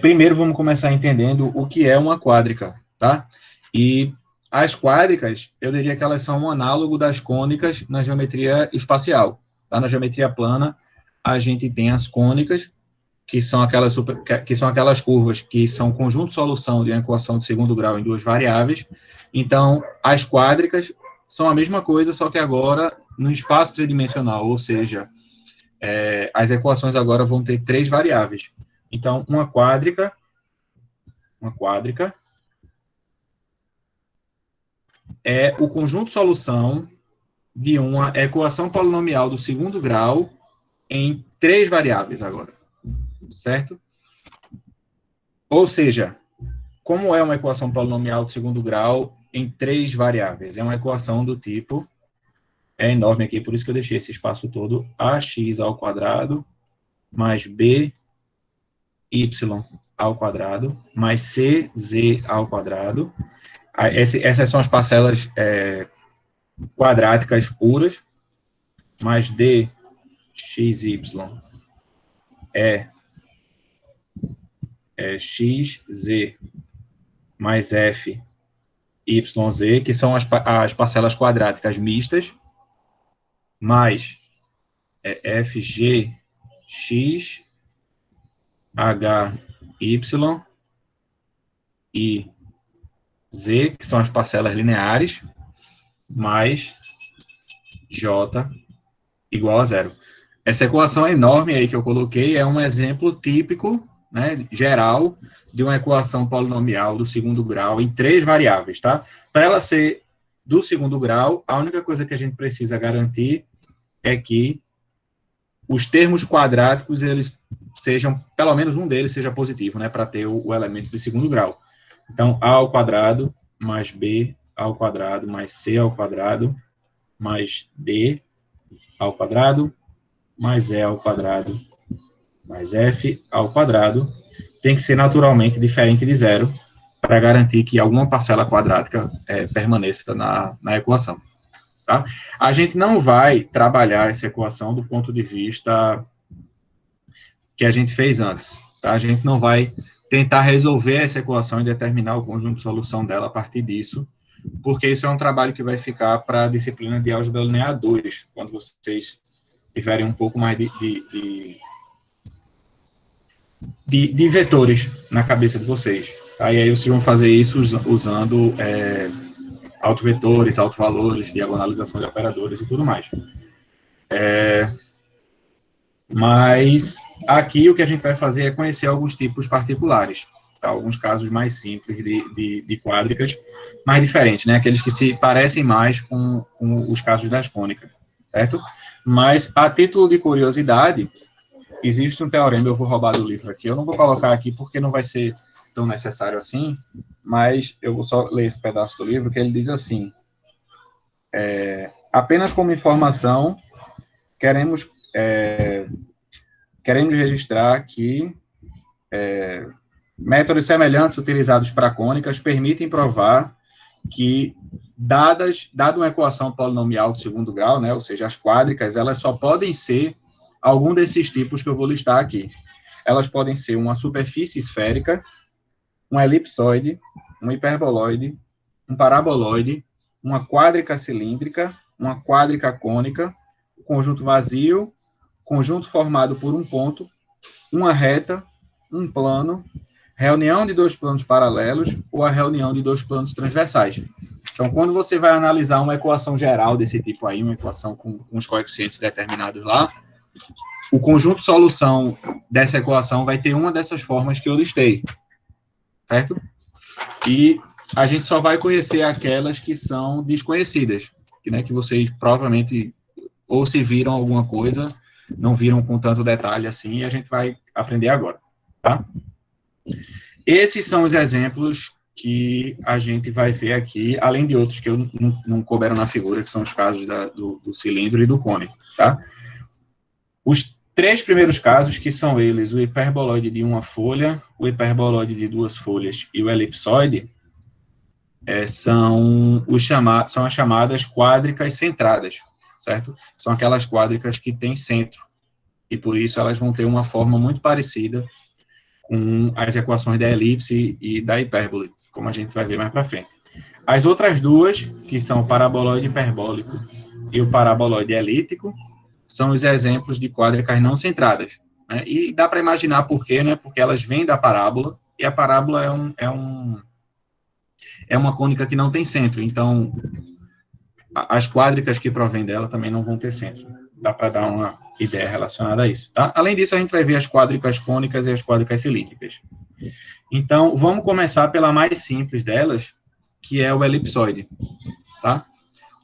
Primeiro, vamos começar entendendo o que é uma quádrica, tá? E as quádricas, eu diria que elas são um análogo das cônicas na geometria espacial. Tá? Na geometria plana, a gente tem as cônicas, que são aquelas curvas que são conjunto de solução de uma equação de segundo grau em duas variáveis. Então, as quádricas são a mesma coisa, só que agora no espaço tridimensional, ou seja, as equações agora vão ter três variáveis. Então, uma quádrica é o conjunto de solução de uma equação polinomial do segundo grau em três variáveis agora, certo? Ou seja, como é uma equação polinomial de segundo grau em três variáveis? É uma equação do tipo, é enorme aqui, por isso que eu deixei esse espaço todo, ax ao quadrado mais by ao quadrado mais cz ao quadrado. Essas são as parcelas quadráticas puras, mais dxy xz mais fyz, que são as parcelas quadráticas mistas, mais fg x hy e z, que são as parcelas lineares, mais j igual a zero. Essa equação enorme aí que eu coloquei é um exemplo típico, né, geral, de uma equação polinomial do segundo grau em três variáveis, tá? Para ela ser do segundo grau, a única coisa que a gente precisa garantir é que os termos quadráticos, eles sejam, pelo menos um deles seja positivo, né, para ter o elemento de segundo grau. Então, a ao quadrado mais b ao quadrado mais c ao quadrado mais d ao quadrado mais e ao quadrado mais f ao quadrado tem que ser naturalmente diferente de zero para garantir que alguma parcela quadrática permaneça na equação. Tá? A gente não vai trabalhar essa equação do ponto de vista que a gente fez antes. Tá? A gente não vai tentar resolver essa equação e determinar o conjunto de solução dela a partir disso, porque isso é um trabalho que vai ficar para a disciplina de álgebra linear 2, quando vocês tiverem um pouco mais de vetores na cabeça de vocês. Tá? E aí vocês vão fazer isso usando autovetores, autovalores, diagonalização de operadores e tudo mais. Mas aqui o que a gente vai fazer é conhecer alguns tipos particulares, tá? Alguns casos mais simples de quádricas, mais diferentes, né? Aqueles que se parecem mais com os casos das cônicas, certo? Mas, a título de curiosidade, existe um teorema, eu vou roubar do livro aqui, eu não vou colocar aqui porque não vai ser tão necessário assim, mas eu vou só ler esse pedaço do livro, que ele diz assim, apenas como informação, queremos registrar que métodos semelhantes utilizados para cônicas permitem provar que, dada uma equação polinomial de segundo grau, né, ou seja, as quádricas, elas só podem ser algum desses tipos que eu vou listar aqui. Elas podem ser uma superfície esférica, um elipsoide, um hiperboloide, um paraboloide, uma quádrica cilíndrica, uma quádrica cônica, conjunto vazio, conjunto formado por um ponto, uma reta, um plano, reunião de dois planos paralelos ou a reunião de dois planos transversais. Então, quando você vai analisar uma equação geral desse tipo aí, uma equação com os coeficientes determinados lá, o conjunto de solução dessa equação vai ter uma dessas formas que eu listei, certo? E a gente só vai conhecer aquelas que são desconhecidas, né, que vocês provavelmente ou se viram alguma coisa, não viram com tanto detalhe assim, e a gente vai aprender agora, tá? Esses são os exemplos que a gente vai ver aqui, além de outros que eu não couberam na figura, que são os casos do cilindro e do cone, tá? Os três primeiros casos, que são eles, o hiperboloide de uma folha, o hiperboloide de duas folhas e o elipsoide, são as chamadas quádricas centradas, certo? São aquelas quádricas que têm centro, e por isso elas vão ter uma forma muito parecida com as equações da elipse e da hipérbole, como a gente vai ver mais para frente. As outras duas, que são o paraboloide hiperbólico e o paraboloide elíptico, são os exemplos de quádricas não centradas. Né? E dá para imaginar por quê, né? Porque elas vêm da parábola, e a parábola é uma cônica que não tem centro. Então, as quádricas que provêm dela também não vão ter centro. Dá para dar uma ideia relacionada a isso. Tá? Além disso, a gente vai ver as quádricas cônicas e as quádricas cilíndricas. Então, vamos começar pela mais simples delas, que é o elipsoide. Tá?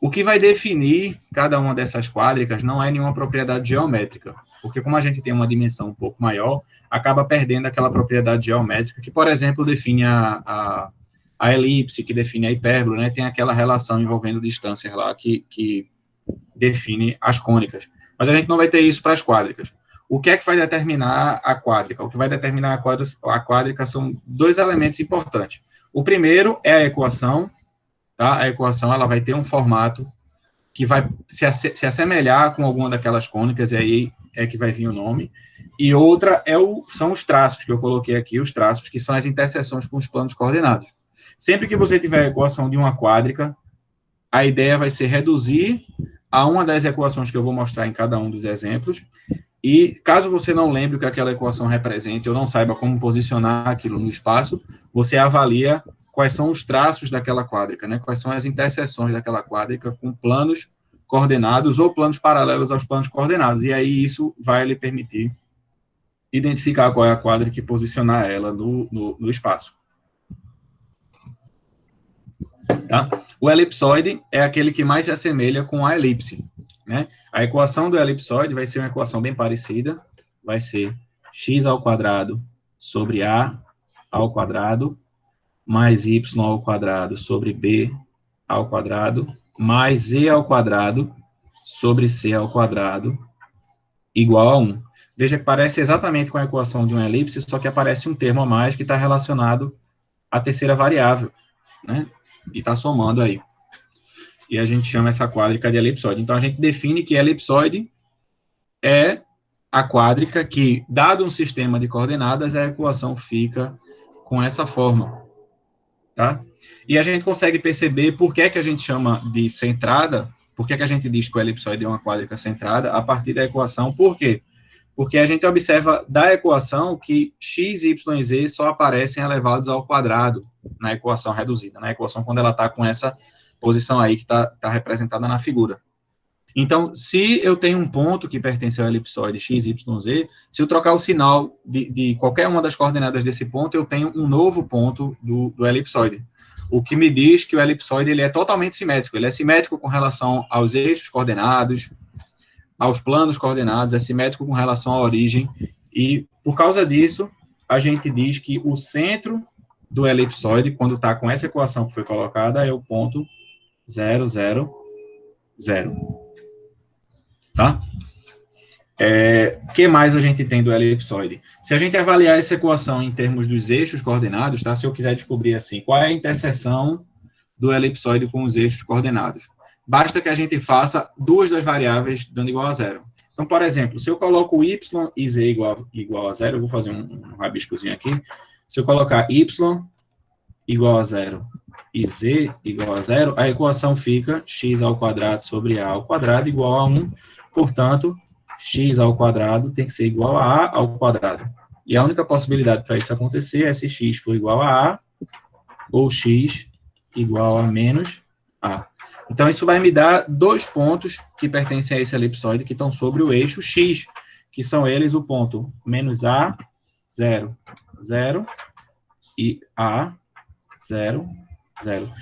O que vai definir cada uma dessas quádricas não é nenhuma propriedade geométrica, porque como a gente tem uma dimensão um pouco maior, acaba perdendo aquela propriedade geométrica que, por exemplo, define a elipse, que define a hipérbole, né? Tem aquela relação envolvendo distâncias lá que define as cônicas. Mas a gente não vai ter isso para as quádricas. O que é que vai determinar a quádrica? O que vai determinar a quádrica são dois elementos importantes. O primeiro é a equação. Tá? A equação ela vai ter um formato que vai se assemelhar com alguma daquelas cônicas, e aí é que vai vir o nome. E outra são os traços, que eu coloquei aqui, os traços, que são as interseções com os planos coordenados. Sempre que você tiver a equação de uma quádrica, a ideia vai ser reduzir a uma das equações que eu vou mostrar em cada um dos exemplos, e caso você não lembre o que aquela equação representa, ou não saiba como posicionar aquilo no espaço, você avalia quais são os traços daquela quádrica, né? Quais são as interseções daquela quádrica com planos coordenados ou planos paralelos aos planos coordenados. E aí isso vai lhe permitir identificar qual é a quádrica e posicionar ela no espaço. Tá? O elipsoide é aquele que mais se assemelha com a elipse. Né? A equação do elipsoide vai ser uma equação bem parecida, vai ser x ao quadrado sobre a ao quadrado mais y ao quadrado sobre b ao quadrado, mais e ao quadrado sobre c ao quadrado, igual a 1. Veja que parece exatamente com a equação de uma elipse, só que aparece um termo a mais que está relacionado à terceira variável, né? E está somando aí. E a gente chama essa quádrica de elipsoide. Então, a gente define que a elipsoide é a quádrica que, dado um sistema de coordenadas, a equação fica com essa forma. Tá? E a gente consegue perceber por que a gente chama de centrada, por que a gente diz que o elipsoide é uma quádrica centrada, a partir da equação. Por quê? Porque a gente observa da equação que x, y e z só aparecem elevados ao quadrado na equação reduzida, na equação quando ela está com essa posição aí que está representada na figura. Então, se eu tenho um ponto que pertence ao elipsoide x, y, z, se eu trocar o sinal de qualquer uma das coordenadas desse ponto, eu tenho um novo ponto do elipsoide. O que me diz que o elipsoide ele é totalmente simétrico. Ele é simétrico com relação aos eixos coordenados, aos planos coordenados, é simétrico com relação à origem, e por causa disso, a gente diz que o centro do elipsoide, quando está com essa equação que foi colocada, é o ponto 0, 0, 0. Tá? O que mais a gente tem do elipsoide? Se a gente avaliar essa equação em termos dos eixos coordenados, tá? Se eu quiser descobrir assim, qual é a interseção do elipsoide com os eixos coordenados, basta que a gente faça duas das variáveis dando igual a zero. Então, por exemplo, se eu coloco y e z igual a zero, eu vou fazer um rabiscozinho aqui. Se eu colocar y igual a zero e z igual a zero, a equação fica x ao quadrado sobre a ao quadrado igual a 1. Portanto, x ao quadrado tem que ser igual a ao quadrado. E a única possibilidade para isso acontecer é se x for igual a ou x igual a menos a. Então, isso vai me dar dois pontos que pertencem a esse elipsoide, que estão sobre o eixo x, que são eles o ponto menos a, 0, 0, e a, 0, 0.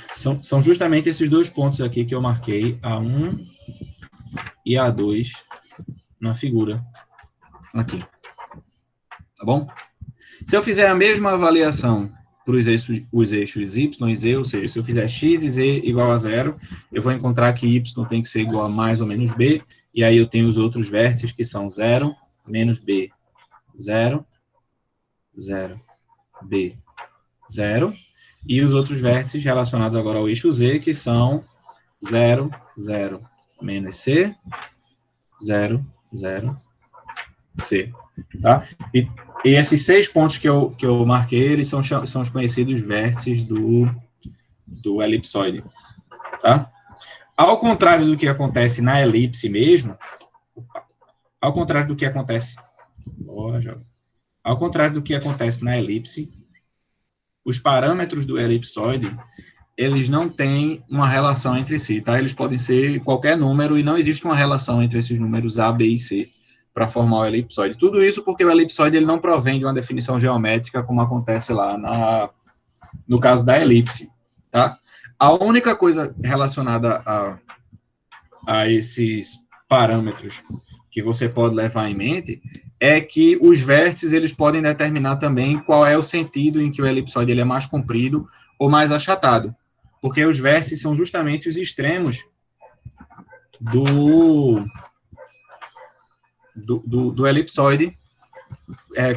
São justamente esses dois pontos aqui que eu marquei, A1 e A2, na figura aqui. Tá bom? Se eu fizer a mesma avaliação para os eixos y e z, ou seja, se eu fizer x e z igual a 0, eu vou encontrar que y tem que ser igual a mais ou menos b, e aí eu tenho os outros vértices que são 0, menos b, 0, 0, b, 0, e os outros vértices relacionados agora ao eixo z, que são 0, 0, menos c, 0, 0, c. Tá? E E esses 6 pontos que eu marquei, eles são os conhecidos vértices do elipsoide, tá? Ao contrário do que acontece na elipse mesmo, ao contrário do que acontece, ao contrário do que acontece na elipse, os parâmetros do elipsoide, eles não têm uma relação entre si, tá? Eles podem ser qualquer número e não existe uma relação entre esses números A, B e C para formar o elipsoide. Tudo isso porque o elipsoide ele não provém de uma definição geométrica como acontece lá no caso da elipse, tá? A única coisa relacionada a esses parâmetros que você pode levar em mente é que os vértices eles podem determinar também qual é o sentido em que o elipsoide ele é mais comprido ou mais achatado, porque os vértices são justamente os extremos do elipsoide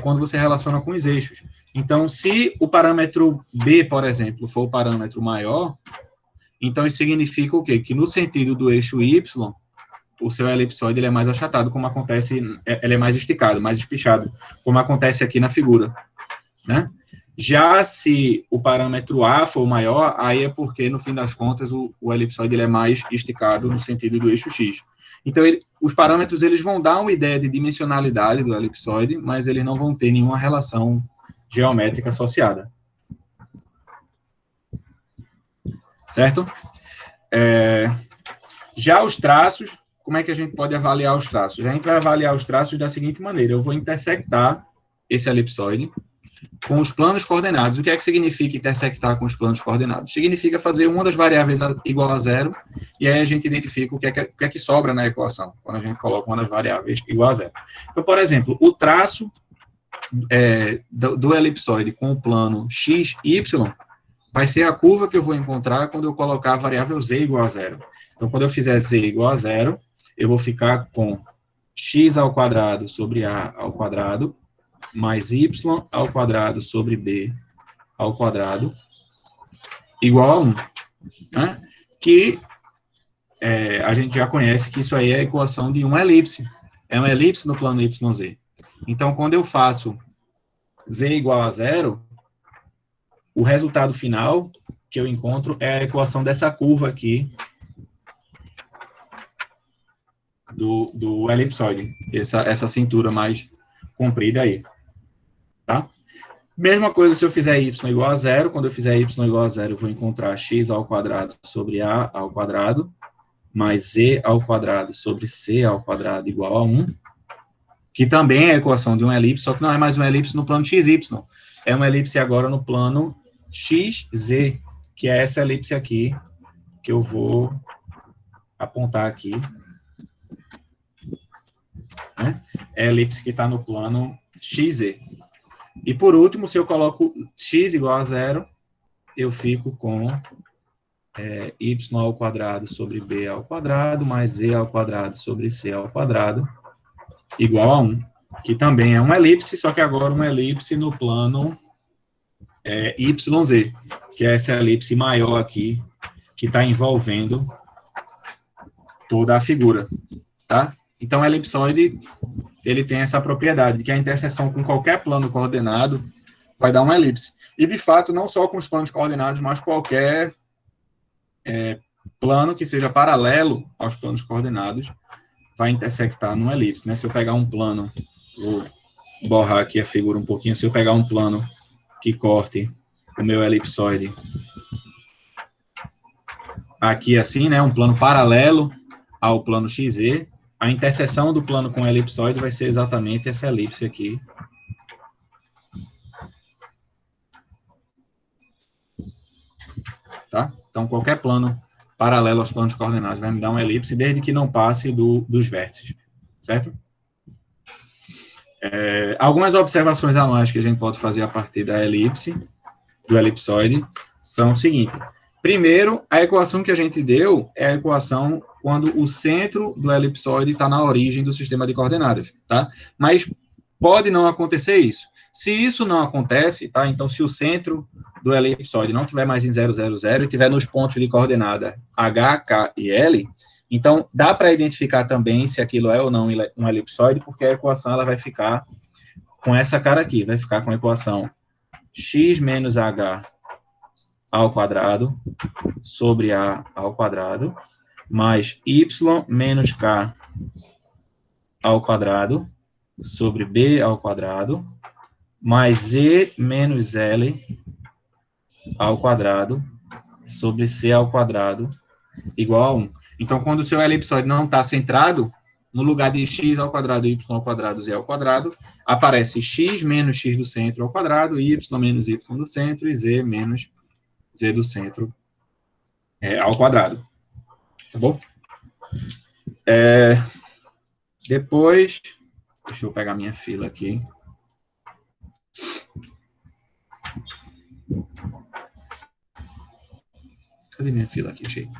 quando você relaciona com os eixos. Então, se o parâmetro B, por exemplo, for o parâmetro maior, então isso significa o quê? Que no sentido do eixo Y, o seu elipsoide ele é mais achatado, como acontece, ele é mais esticado, mais espichado, como acontece aqui na figura, né? Já se o parâmetro A for maior, aí é porque, no fim das contas, o elipsoide ele é mais esticado no sentido do eixo X. Então, os parâmetros eles vão dar uma ideia de dimensionalidade do elipsoide, mas eles não vão ter nenhuma relação geométrica associada. Certo? Já os traços, como é que a gente pode avaliar os traços? A gente vai avaliar os traços da seguinte maneira: eu vou intersectar esse elipsoide com os planos coordenados. O que é que significa intersectar com os planos coordenados? Significa fazer uma das variáveis igual a zero, e aí a gente identifica o que é que sobra na equação, quando a gente coloca uma das variáveis igual a zero. Então, por exemplo, o traço do elipsoide com o plano x, y, vai ser a curva que eu vou encontrar quando eu colocar a variável z igual a zero. Então, quando eu fizer z igual a zero, eu vou ficar com x ao quadrado sobre a ao quadrado, mais y ao quadrado sobre b ao quadrado, igual a 1. Né? Que a gente já conhece que isso aí é a equação de uma elipse. É uma elipse no plano YZ. Então, quando eu faço z igual a zero, o resultado final que eu encontro é a equação dessa curva aqui do elipsoide. Essa cintura mais comprida aí. Tá? Mesma coisa se eu fizer y igual a zero. Quando eu fizer y igual a zero, eu vou encontrar x ao quadrado sobre a ao quadrado, mais z ao quadrado sobre c ao quadrado igual a 1, que também é a equação de uma elipse, só que não é mais uma elipse no plano xy. É uma elipse agora no plano xz, que é essa elipse aqui, que eu vou apontar aqui. Né? É a elipse que está no plano xz. E, por último, se eu coloco x igual a zero, eu fico com y ao quadrado sobre b ao quadrado, mais z ao quadrado sobre c ao quadrado, igual a 1. Que também é uma elipse, só que agora uma elipse no plano YZ, que é essa elipse maior aqui, que está envolvendo toda a figura. Tá? Então, o elipsoide ele tem essa propriedade de que a interseção com qualquer plano coordenado vai dar uma elipse. E, de fato, não só com os planos coordenados, mas qualquer plano que seja paralelo aos planos coordenados vai intersectar numa elipse. Né? Se eu pegar um plano, vou borrar aqui a figura um pouquinho, se eu pegar um plano que corte o meu elipsoide aqui assim, né, um plano paralelo ao plano XZ, a interseção do plano com o elipsoide vai ser exatamente essa elipse aqui. Tá? Então, qualquer plano paralelo aos planos coordenados vai me dar uma elipse, desde que não passe dos vértices, certo? Algumas observações a mais que a gente pode fazer a partir da elipse, do elipsoide, são o seguinte. Primeiro, a equação que a gente deu é a equação quando o centro do elipsoide está na origem do sistema de coordenadas, tá? Mas pode não acontecer isso. Se isso não acontece, tá? Então, se o centro do elipsoide não estiver mais em 0, 0, 0 e estiver nos pontos de coordenada H, K e L, então dá para identificar também se aquilo é ou não um elipsoide, porque a equação ela vai ficar com essa cara aqui, vai ficar com a equação x menos h ao quadrado sobre a ao quadrado, mais y menos k ao quadrado sobre b ao quadrado, mais z menos l ao quadrado sobre c ao quadrado igual a 1. Então, quando o seu elipsoide não está centrado, no lugar de x ao quadrado, y ao quadrado, z ao quadrado, aparece x menos x do centro ao quadrado, y menos y do centro e z menos z do centro ao quadrado. Tá bom? Depois, deixa eu pegar minha fila aqui. Cadê minha fila aqui, gente?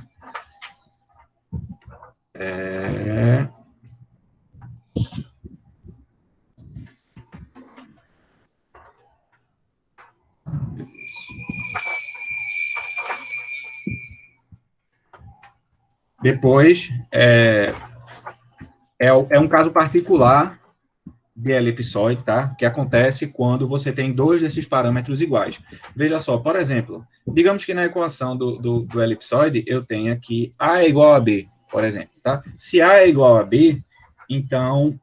Depois, é um caso particular de elipsoide, tá? Que acontece quando você tem dois desses parâmetros iguais. Veja só, por exemplo, digamos que na equação do elipsoide eu tenha aqui A é igual a B, por exemplo, tá? Se A é igual a B, então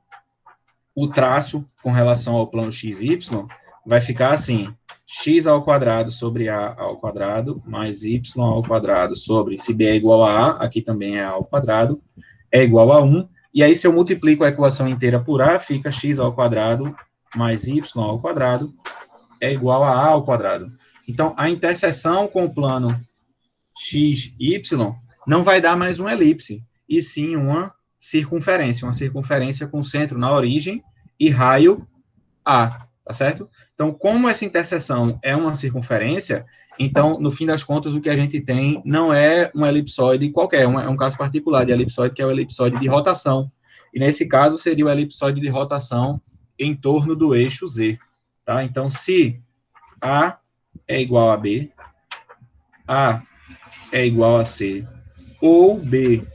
o traço com relação ao plano XY vai ficar assim, x ao quadrado sobre A ao quadrado, mais y ao quadrado sobre, se B é igual a A, aqui também é A ao quadrado, é igual a 1, e aí se eu multiplico a equação inteira por A, fica x ao quadrado mais y ao quadrado é igual a A ao quadrado. Então, a interseção com o plano x, y, não vai dar mais uma elipse, e sim uma circunferência com centro na origem e raio A, tá certo? Então, como essa interseção é uma circunferência, então, no fim das contas, o que a gente tem não é um elipsoide qualquer, é um caso particular de elipsoide, que é o elipsoide de rotação. E, nesse caso, seria o elipsoide de rotação em torno do eixo Z. Tá? Então, se A é igual a B, A é igual a C, ou B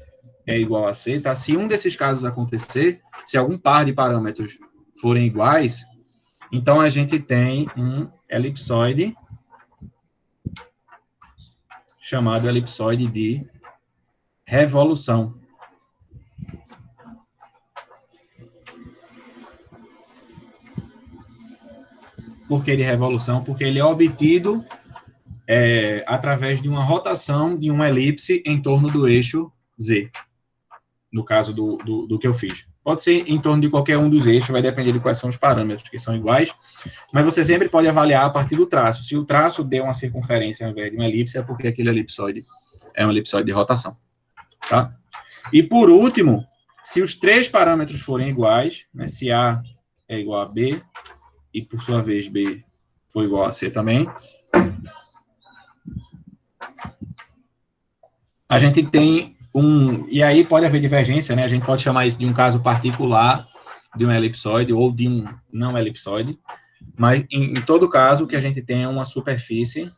é igual a C, tá? Se um desses casos acontecer, se algum par de parâmetros forem iguais, então a gente tem um elipsoide chamado elipsoide de revolução. Por que de revolução? Porque ele é obtido através de uma rotação de uma elipse em torno do eixo Z, no caso do que eu fiz. Pode ser em torno de qualquer um dos eixos, vai depender de quais são os parâmetros que são iguais, mas você sempre pode avaliar a partir do traço. Se o traço deu uma circunferência ao invés de uma elipse, é porque aquele elipsoide é um elipsoide de rotação. Tá? E, por último, se os três parâmetros forem iguais, né, se A é igual a B, e, por sua vez, B for igual a C também, a gente tem e aí pode haver divergência, né? A gente pode chamar isso de um caso particular de um elipsoide ou de um não elipsoide, mas em todo caso o que a gente tem é uma superfície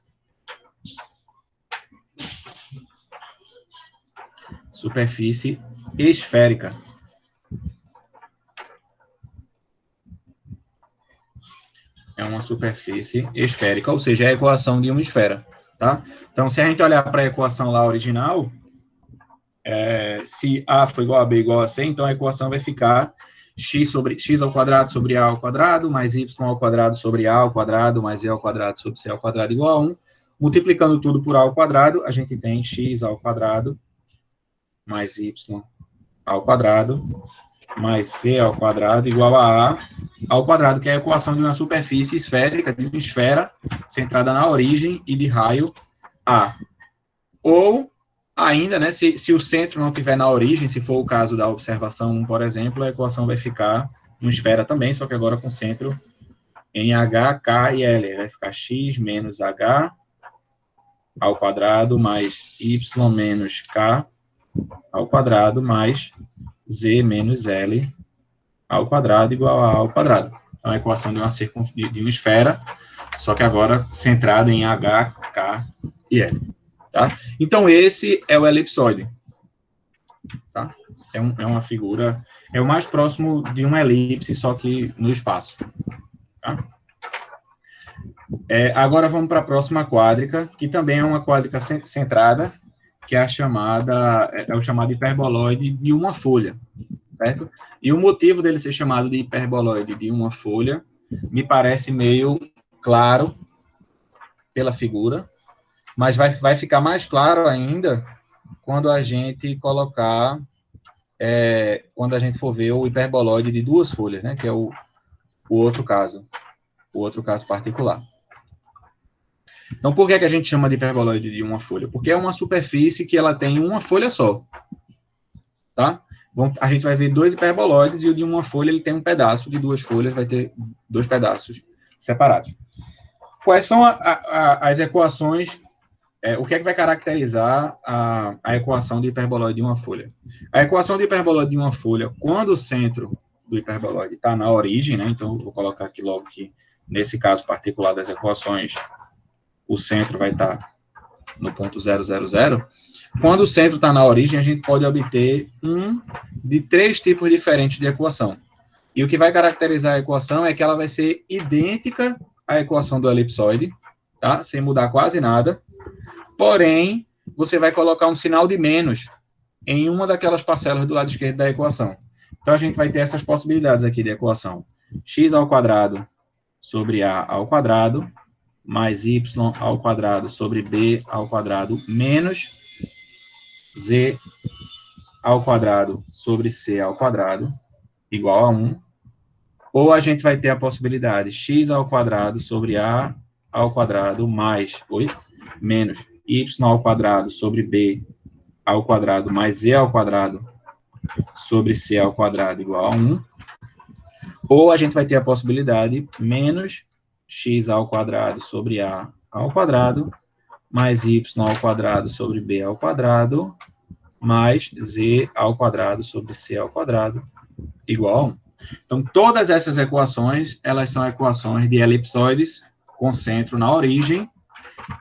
esférica. É uma superfície esférica, ou seja, é a equação de uma esfera, tá? Então, se a gente olhar para a equação lá original, se A for igual a B igual a C, então a equação vai ficar x ao quadrado sobre A ao quadrado, mais y ao quadrado sobre A ao quadrado, mais z ao quadrado sobre C ao quadrado igual a 1. Multiplicando tudo por A ao quadrado, a gente tem x ao quadrado, mais y ao quadrado, mais c ao quadrado igual a ao quadrado, que é a equação de uma superfície esférica, de uma esfera, centrada na origem e de raio A. Ou, ainda, né, se o centro não estiver na origem, se for o caso da observação 1, por exemplo, a equação vai ficar uma esfera também, só que agora com centro em H, K e L. Vai ficar x menos H ao quadrado, mais y menos K ao quadrado, mais z menos L ao quadrado igual a ao quadrado. Então, a equação de uma esfera, só que agora centrada em H, K e L. Tá? Então, esse é o elipsoide. Tá? É uma figura, é o mais próximo de uma elipse, só que no espaço. Tá? Agora vamos para a próxima quádrica, que também é uma quádrica centrada, que é o chamado hiperboloide de uma folha, certo? E o motivo dele ser chamado de hiperboloide de uma folha me parece meio claro pela figura, mas vai ficar mais claro ainda quando a gente colocar, quando a gente for ver o hiperboloide de duas folhas, né, que é o outro caso particular. Então, por que a gente chama de hiperboloide de uma folha? Porque é uma superfície que ela tem uma folha só, tá? A gente vai ver dois hiperboloides e o de uma folha ele tem um pedaço, de duas folhas vai ter dois pedaços separados. Quais são as equações, o que é que vai caracterizar a equação de hiperboloide de uma folha? A equação de hiperboloide de uma folha, quando o centro do hiperboloide está na origem, né? Então, eu vou colocar aqui logo que, nesse caso particular das equações, o centro vai estar no ponto 0, 0, 0. Quando o centro está na origem, a gente pode obter um de três tipos diferentes de equação. E o que vai caracterizar a equação é que ela vai ser idêntica à equação do elipsoide, tá? Sem mudar quase nada. Porém, você vai colocar um sinal de menos em uma daquelas parcelas do lado esquerdo da equação. Então, a gente vai ter essas possibilidades aqui de equação. X ao quadrado sobre A ao quadrado, mais y ao quadrado sobre b ao quadrado, menos z ao quadrado sobre c ao quadrado, igual a 1. Ou a gente vai ter a possibilidade x ao quadrado sobre a ao quadrado, mais, menos y ao quadrado sobre b ao quadrado, mais z ao quadrado sobre c ao quadrado, igual a 1. Ou a gente vai ter a possibilidade menos x ao quadrado sobre a ao quadrado, mais y ao quadrado sobre b ao quadrado, mais z ao quadrado sobre c ao quadrado, igual a 1. Então, todas essas equações, elas são equações de elipsoides com centro na origem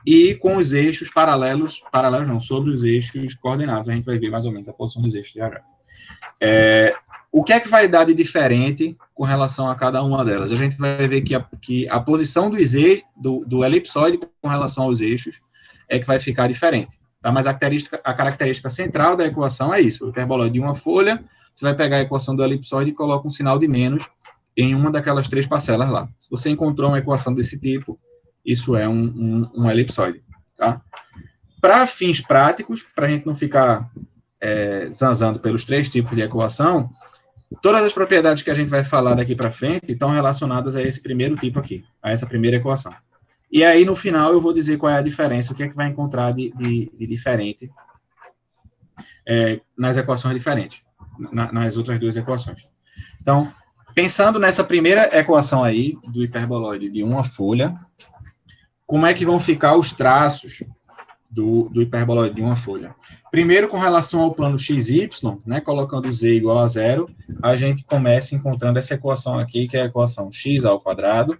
e com os eixos paralelos não, sobre os eixos coordenados. A gente vai ver mais ou menos a posição dos eixos de H. O que é que vai dar de diferente com relação a cada uma delas? A gente vai ver que a posição do elipsoide com relação aos eixos é que vai ficar diferente. Tá? Mas a característica central da equação é isso. O hiperboloide de uma folha, você vai pegar a equação do elipsoide e coloca um sinal de menos em uma daquelas três parcelas lá. Se você encontrou uma equação desse tipo, isso é um elipsoide. Tá? Para fins práticos, para a gente não ficar zanzando pelos três tipos de equação, todas as propriedades que a gente vai falar daqui para frente estão relacionadas a esse primeiro tipo aqui, a essa primeira equação. E aí, no final, eu vou dizer qual é a diferença, o que é que vai encontrar de diferente nas equações diferentes, nas outras duas equações. Então, pensando nessa primeira equação aí, do hiperboloide de uma folha, como é que vão ficar os traços do hiperboloide de uma folha? Primeiro, com relação ao plano XY, né, colocando z igual a 0, a gente começa encontrando essa equação aqui, que é a equação x ao quadrado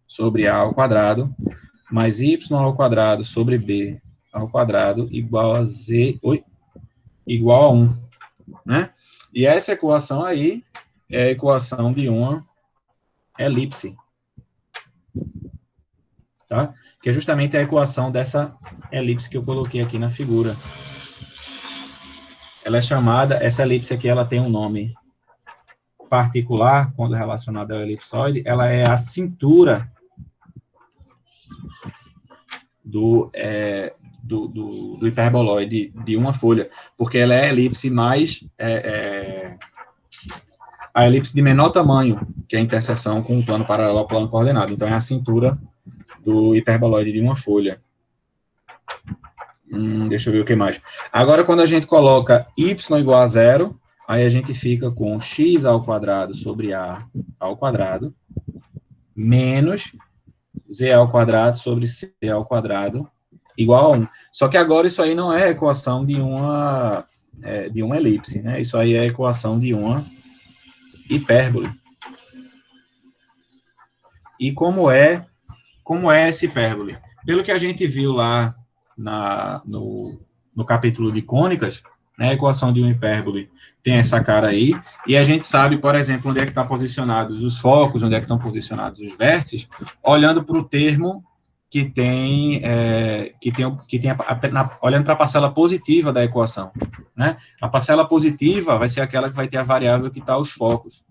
sobre a ao quadrado, mais y ao quadrado sobre b ao quadrado, igual a igual a 1. Né? E essa equação aí é a equação de uma elipse. Tá? Que é justamente a equação dessa elipse que eu coloquei aqui na figura. Ela é chamada, essa elipse aqui, ela tem um nome particular, quando relacionada ao elipsoide, ela é a cintura do hiperboloide de uma folha, porque ela é a elipse a elipse de menor tamanho, que é a interseção com o plano paralelo ao plano coordenado. Então, é a cintura do hiperboloide de uma folha. Deixa eu ver o que mais. Agora, quando a gente coloca y igual a 0, aí a gente fica com x ao quadrado sobre a ao quadrado, menos z ao quadrado sobre c ao quadrado, igual a 1. Só que agora isso aí não é a equação de uma elipse, né? Isso aí é a equação de uma hipérbole. E como é essa hipérbole? Pelo que a gente viu lá no capítulo de cônicas, né? A equação de uma hipérbole tem essa cara aí, e a gente sabe, por exemplo, onde é que estão posicionados os focos, onde é que estão posicionados os vértices, olhando para o termo olhando para a parcela positiva da equação, né? A parcela positiva vai ser aquela que vai ter a variável que está os focos.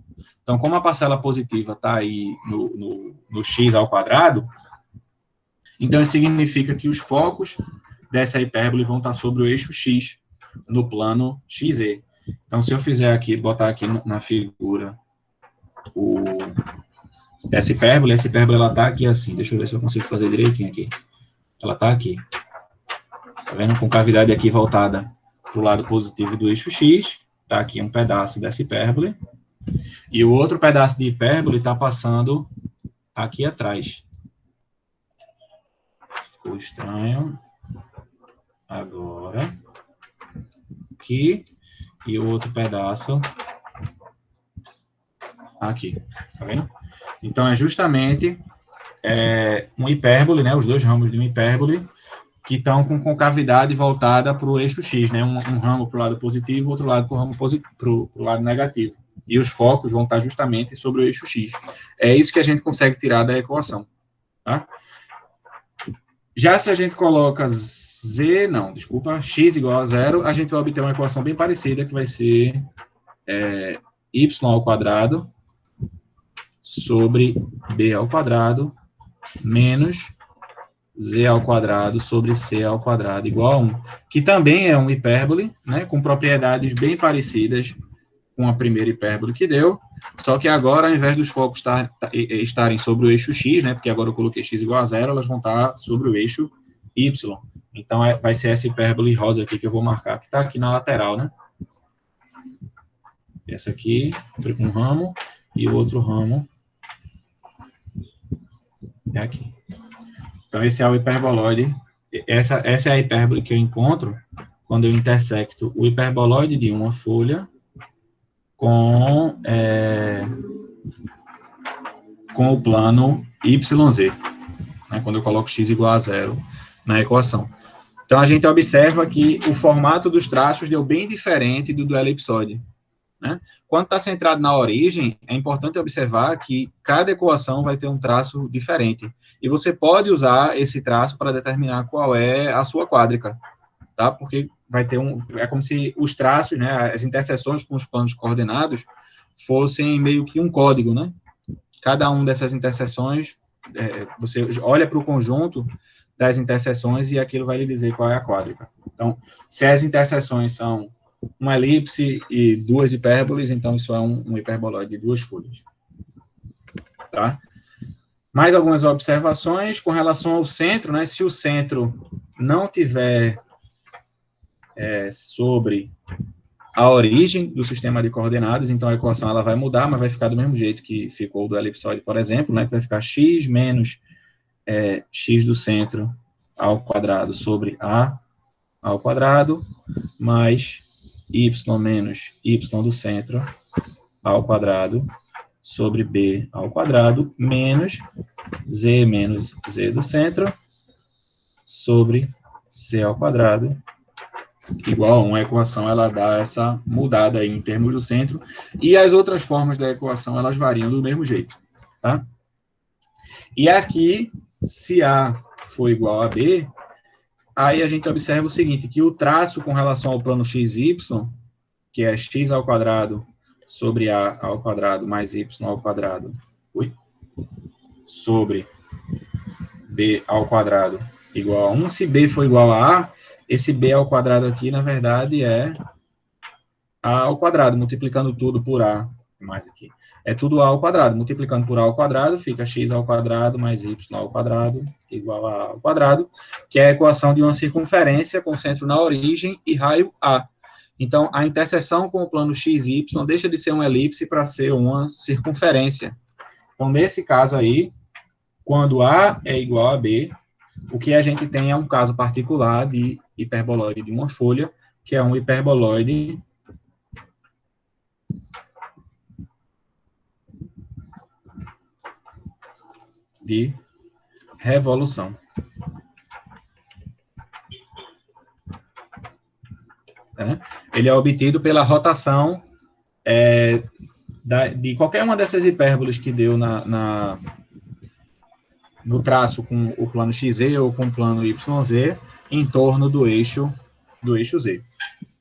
Então, como a parcela positiva está aí no x ao quadrado, então isso significa que os focos dessa hipérbole vão estar sobre o eixo x, no plano XE. Então, se eu fizer aqui, botar aqui na figura essa hipérbole ela está aqui assim. Deixa eu ver se eu consigo fazer direitinho aqui. Ela está aqui. Tá vendo? Com cavidade aqui voltada para o lado positivo do eixo x. Está aqui um pedaço dessa hipérbole. E o outro pedaço de hipérbole está passando aqui atrás. Ficou estranho. Agora. Aqui. E o outro pedaço aqui. Tá vendo? Então, é justamente uma hipérbole, né? Os dois ramos de uma hipérbole que estão com concavidade voltada para o eixo x, né? Um ramo para o lado positivo, outro lado para o lado negativo. E os focos vão estar justamente sobre o eixo x. É isso que a gente consegue tirar da equação, tá? Já se a gente coloca x igual a zero, a gente vai obter uma equação bem parecida, que vai ser y ao quadrado sobre b ao quadrado menos z ao quadrado sobre c ao quadrado igual a 1, que também é uma hipérbole, né, com propriedades bem parecidas com a primeira hipérbole que deu, só que agora, ao invés dos focos estarem sobre o eixo x, né, porque agora eu coloquei x igual a zero, elas vão estar sobre o eixo y. Então, vai ser essa hipérbole rosa aqui que eu vou marcar, que está aqui na lateral, né? Essa aqui, um ramo, e o outro ramo é aqui. Então, esse é o hiperboloide. Essa é a hipérbole que eu encontro quando eu intersecto o hiperboloide de uma folha com o plano YZ, né, quando eu coloco x igual a zero na equação. Então, a gente observa que o formato dos traços deu bem diferente do elipsoide. Né? Quando está centrado na origem, é importante observar que cada equação vai ter um traço diferente. E você pode usar esse traço para determinar qual é a sua quádrica, tá? Porque vai ter é como se os traços, né, as interseções com os planos coordenados fossem meio que um código, né? Cada uma dessas interseções, você olha para o conjunto das interseções e aquilo vai lhe dizer qual é a quádrica. Então, se as interseções são uma elipse e duas hipérboles, então isso é um hiperboloide de duas folhas. Tá? Mais algumas observações com relação ao centro, né? Se o centro não tiver sobre a origem do sistema de coordenadas, então a equação ela vai mudar, mas vai ficar do mesmo jeito que ficou do elipsoide, por exemplo, né? Que vai ficar x menos x do centro ao quadrado sobre a ao quadrado, mais y menos y do centro ao quadrado sobre b ao quadrado, menos z do centro sobre c ao quadrado, igual a 1. A equação ela dá essa mudada aí em termos do centro, e as outras formas da equação elas variam do mesmo jeito, tá? E aqui, se A for igual a B, aí a gente observa o seguinte, que o traço com relação ao plano XY, que é x ao quadrado sobre a ao quadrado mais y ao quadrado, sobre b ao quadrado igual a 1. Se b for igual a a, esse b ao quadrado aqui, na verdade, é a ao quadrado, multiplicando tudo por a, mais aqui. É tudo a ao quadrado, multiplicando por a ao quadrado, fica x ao quadrado mais y ao quadrado igual a ao quadrado, que é a equação de uma circunferência com centro na origem e raio A. Então, a interseção com o plano XY deixa de ser uma elipse para ser uma circunferência. Então, nesse caso aí, quando A é igual a B, o que a gente tem é um caso particular de hiperboloide de uma folha, que é um hiperboloide de revolução. né? Ele é obtido pela rotação de qualquer uma dessas hipérboles que deu no traço com o plano XZ ou com o plano YZ em torno do eixo Z,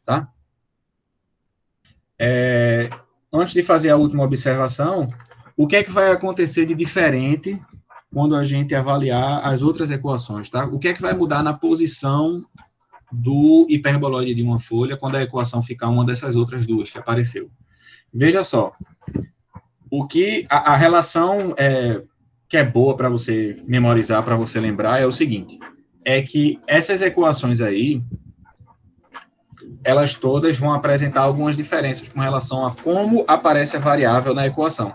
tá? Antes de fazer a última observação, o que é que vai acontecer de diferente quando a gente avaliar as outras equações, tá? O que é que vai mudar na posição do hiperboloide de uma folha quando a equação ficar uma dessas outras duas que apareceu? Veja só, a relação que é boa para você memorizar, para você lembrar, é o seguinte, é que essas equações aí, elas todas vão apresentar algumas diferenças com relação a como aparece a variável na equação,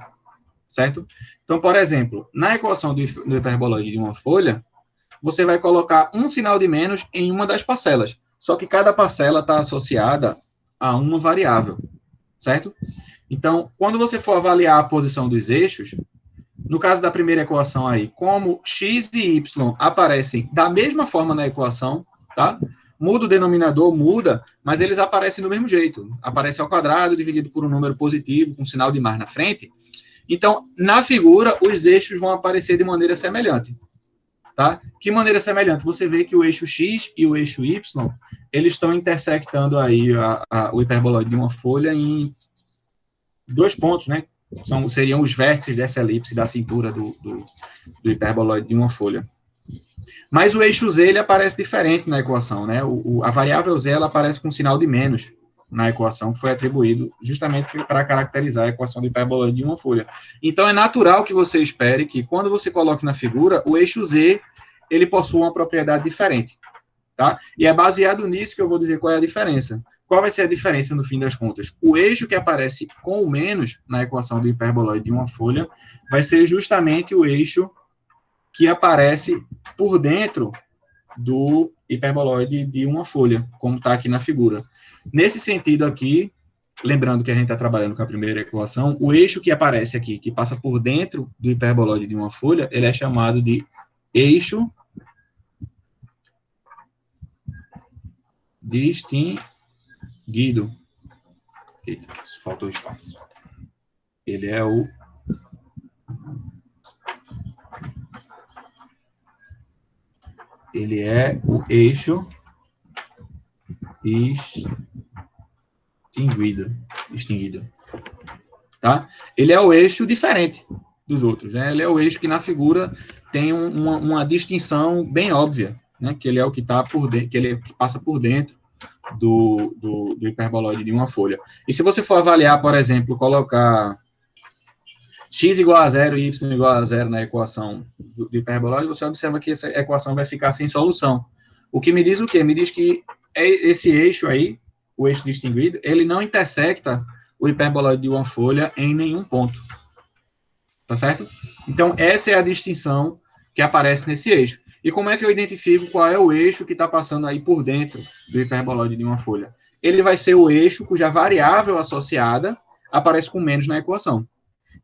certo? Então, por exemplo, na equação do hiperboloide de uma folha, você vai colocar um sinal de menos em uma das parcelas, só que cada parcela está associada a uma variável, certo? Então, quando você for avaliar a posição dos eixos, no caso da primeira equação aí, como x e y aparecem da mesma forma na equação, tá? Muda o denominador, muda, mas eles aparecem do mesmo jeito. Aparece ao quadrado dividido por um número positivo, com sinal de mais na frente. Então, na figura, os eixos vão aparecer de maneira semelhante. Tá? Que maneira semelhante? Você vê que o eixo x e o eixo y, eles estão intersectando aí o hiperboloide de uma folha em 2 pontos, né? Seriam os vértices dessa elipse da cintura do hiperboloide de uma folha. Mas o eixo z, ele aparece diferente na equação, né? A variável z, ela aparece com um sinal de menos na equação, que foi atribuído justamente para caracterizar a equação do hiperboloide de uma folha. Então, é natural que você espere que, quando você coloque na figura, o eixo z, ele possua uma propriedade diferente, tá? E é baseado nisso que eu vou dizer qual é a diferença. Qual vai ser a diferença, no fim das contas? O eixo que aparece com o menos na equação do hiperboloide de uma folha vai ser justamente o eixo que aparece por dentro do hiperboloide de uma folha, como está aqui na figura. Nesse sentido aqui, lembrando que a gente está trabalhando com a primeira equação, o eixo que aparece aqui, que passa por dentro do hiperboloide de uma folha, ele é chamado de eixo distinguido. Eita, faltou espaço. Ele é o eixo distinguido, tá? Ele é o eixo diferente dos outros, né? Ele é o eixo que na figura tem uma distinção bem óbvia, né? Que ele é o que está por dentro, que ele que passa por dentro do hiperboloide de uma folha. E se você for avaliar, por exemplo, colocar x igual a 0 e y igual a 0 na equação do hiperboloide, você observa que essa equação vai ficar sem solução. O que me diz o quê? Me diz que esse eixo aí, o eixo distinguido, ele não intersecta o hiperboloide de uma folha em nenhum ponto. Tá certo? Então, essa é a distinção que aparece nesse eixo. E como é que eu identifico qual é o eixo que está passando aí por dentro do hiperboloide de uma folha? Ele vai ser o eixo cuja variável associada aparece com menos na equação.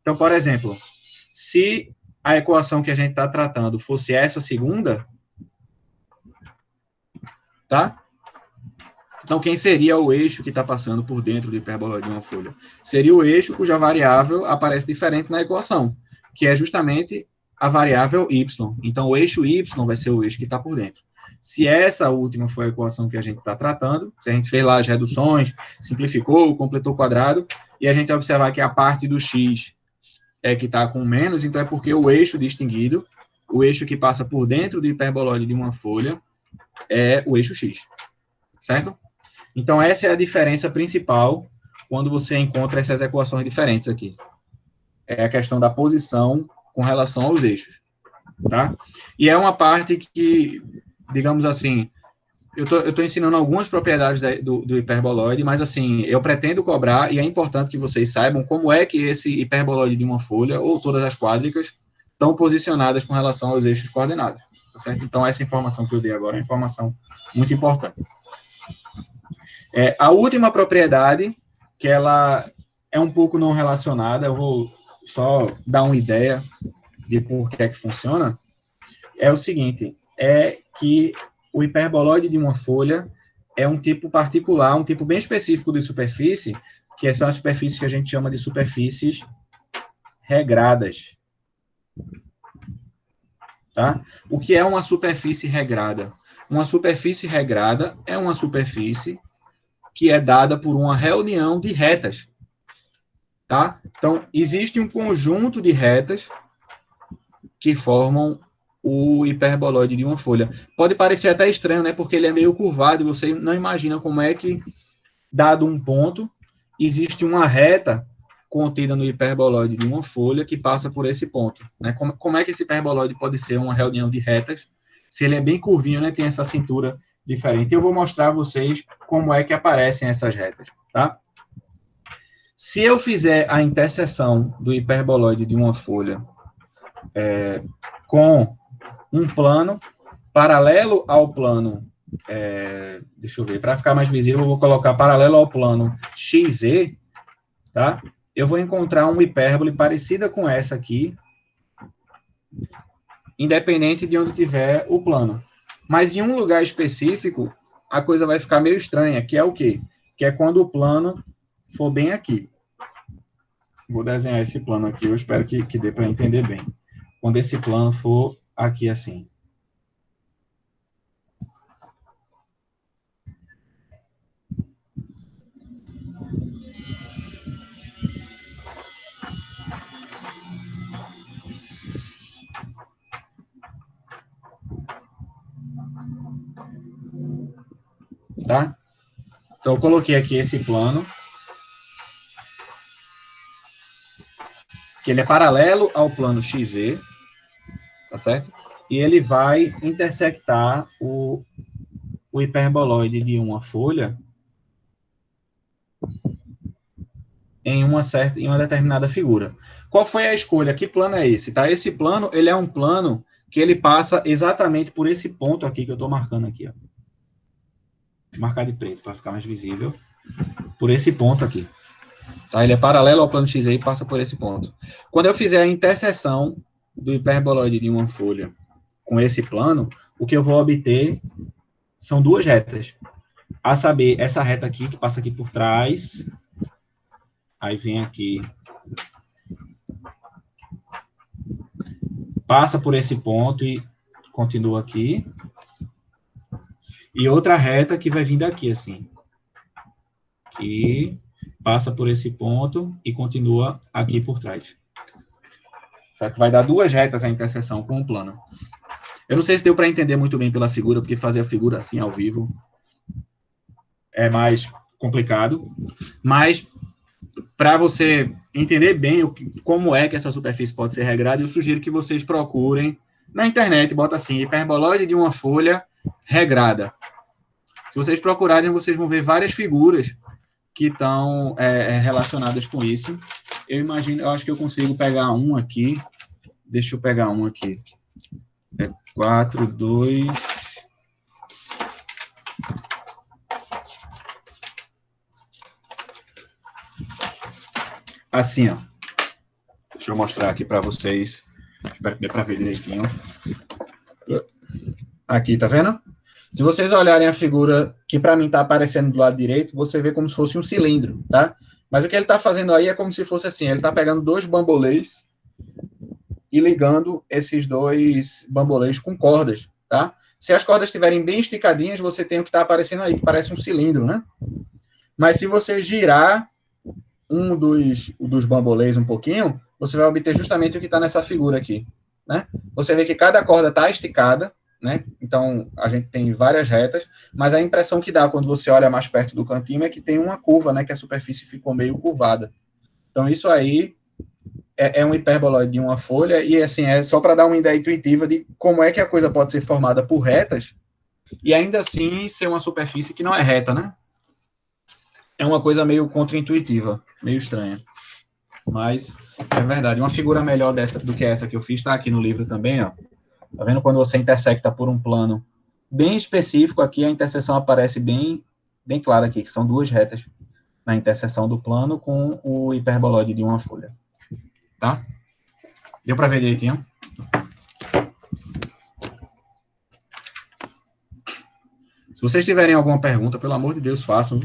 Então, por exemplo, se a equação que a gente está tratando fosse essa segunda, tá? Então, quem seria o eixo que está passando por dentro do hiperboloide de uma folha? Seria o eixo cuja variável aparece diferente na equação, que é justamente a variável y. Então, o eixo y vai ser o eixo que está por dentro. Se essa última foi a equação que a gente está tratando, se a gente fez lá as reduções, simplificou, completou o quadrado, e a gente observar que a parte do x é que está com menos, então é porque o eixo distinguido, o eixo que passa por dentro do hiperboloide de uma folha, é o eixo x. Certo? Então, essa é a diferença principal quando você encontra essas equações diferentes aqui. É a questão da posição com relação aos eixos, tá? E é uma parte que, digamos assim, eu tô ensinando algumas propriedades do hiperboloide, mas, assim, eu pretendo cobrar, e é importante que vocês saibam como é que esse hiperboloide de uma folha, ou todas as quádricas, estão posicionadas com relação aos eixos coordenados, tá certo? Então, essa informação que eu dei agora é uma informação muito importante. A última propriedade, que ela é um pouco não relacionada, eu vou só dar uma ideia de por que é que funciona, é o seguinte, é que o hiperboloide de uma folha, é um tipo particular, um tipo bem específico de superfície, que são as superfícies que a gente chama de superfícies regradas. Tá? O que é uma superfície regrada? Uma superfície regrada é uma superfície que é dada por uma reunião de retas. Tá? Então, existe um conjunto de retas que formam o hiperboloide de uma folha. Pode parecer até estranho, né? Porque ele é meio curvado e você não imagina como é que, dado um ponto, existe uma reta contida no hiperboloide de uma folha que passa por esse ponto. Né? Como é que esse hiperboloide pode ser uma reunião de retas se ele é bem curvinho, né? Tem essa cintura diferente. Eu vou mostrar a vocês como é que aparecem essas retas. Tá? Se eu fizer a interseção do hiperboloide de uma folha com um plano paralelo ao plano, deixa eu ver, para ficar mais visível, eu vou colocar paralelo ao plano XZ, tá? Eu vou encontrar uma hipérbole parecida com essa aqui, independente de onde tiver o plano. Mas em um lugar específico, a coisa vai ficar meio estranha, que é o quê? Que é quando o plano for bem aqui. Vou desenhar esse plano aqui, eu espero que dê para entender bem. Quando esse plano for aqui assim. Tá? Então, eu coloquei aqui esse plano, que ele é paralelo ao plano XZ, tá certo? E ele vai intersectar o hiperboloide de uma folha em uma determinada figura. Qual foi a escolha? Que plano é esse? Tá? Esse plano, ele é um plano que ele passa exatamente por esse ponto aqui que eu estou marcando aqui. Ó. Vou marcar de preto para ficar mais visível. Por esse ponto aqui. Tá? Ele é paralelo ao plano XZ e passa por esse ponto. Quando eu fizer a interseção do hiperboloide de uma folha com esse plano, o que eu vou obter são duas retas. A saber, essa reta aqui, que passa aqui por trás, aí vem aqui, passa por esse ponto e continua aqui. E outra reta que vai vir daqui, assim. Que passa por esse ponto e continua aqui por trás. Certo? Vai dar duas retas a interseção com um plano. Eu não sei se deu para entender muito bem pela figura, porque fazer a figura assim ao vivo é mais complicado. Mas, para você entender bem como é que essa superfície pode ser regrada, eu sugiro que vocês procurem na internet, bota assim, hiperboloide de uma folha regrada. Se vocês procurarem, vocês vão ver várias figuras que estão relacionadas com isso. Eu acho que eu consigo pegar um aqui. Deixa eu pegar um aqui. 4, 2... Assim, ó. Deixa eu mostrar aqui para vocês. Espero que dê para ver direitinho. Aqui, tá vendo? Se vocês olharem a figura que para mim está aparecendo do lado direito, você vê como se fosse um cilindro, tá? Mas o que ele está fazendo aí é como se fosse assim, ele está pegando dois bambolês e ligando esses dois bambolês com cordas, tá? Se as cordas estiverem bem esticadinhas, você tem o que está aparecendo aí, que parece um cilindro, né? Mas se você girar um dos bambolês um pouquinho, você vai obter justamente o que está nessa figura aqui, né? Você vê que cada corda está esticada, né? Então, a gente tem várias retas, mas a impressão que dá quando você olha mais perto do cantinho é que tem uma curva, né? Que a superfície ficou meio curvada. Então, isso aí é um hiperboloide de uma folha, e assim, é só para dar uma ideia intuitiva de como é que a coisa pode ser formada por retas, e ainda assim ser uma superfície que não é reta, né? É uma coisa meio contraintuitiva, meio estranha. Mas é verdade. Uma figura melhor dessa do que essa que eu fiz está aqui no livro também, ó. Tá vendo? Quando você intersecta por um plano bem específico, aqui a interseção aparece bem clara aqui, que são duas retas na interseção do plano com o hiperboloide de uma folha. Tá? Deu para ver direitinho? Se vocês tiverem alguma pergunta, pelo amor de Deus, façam.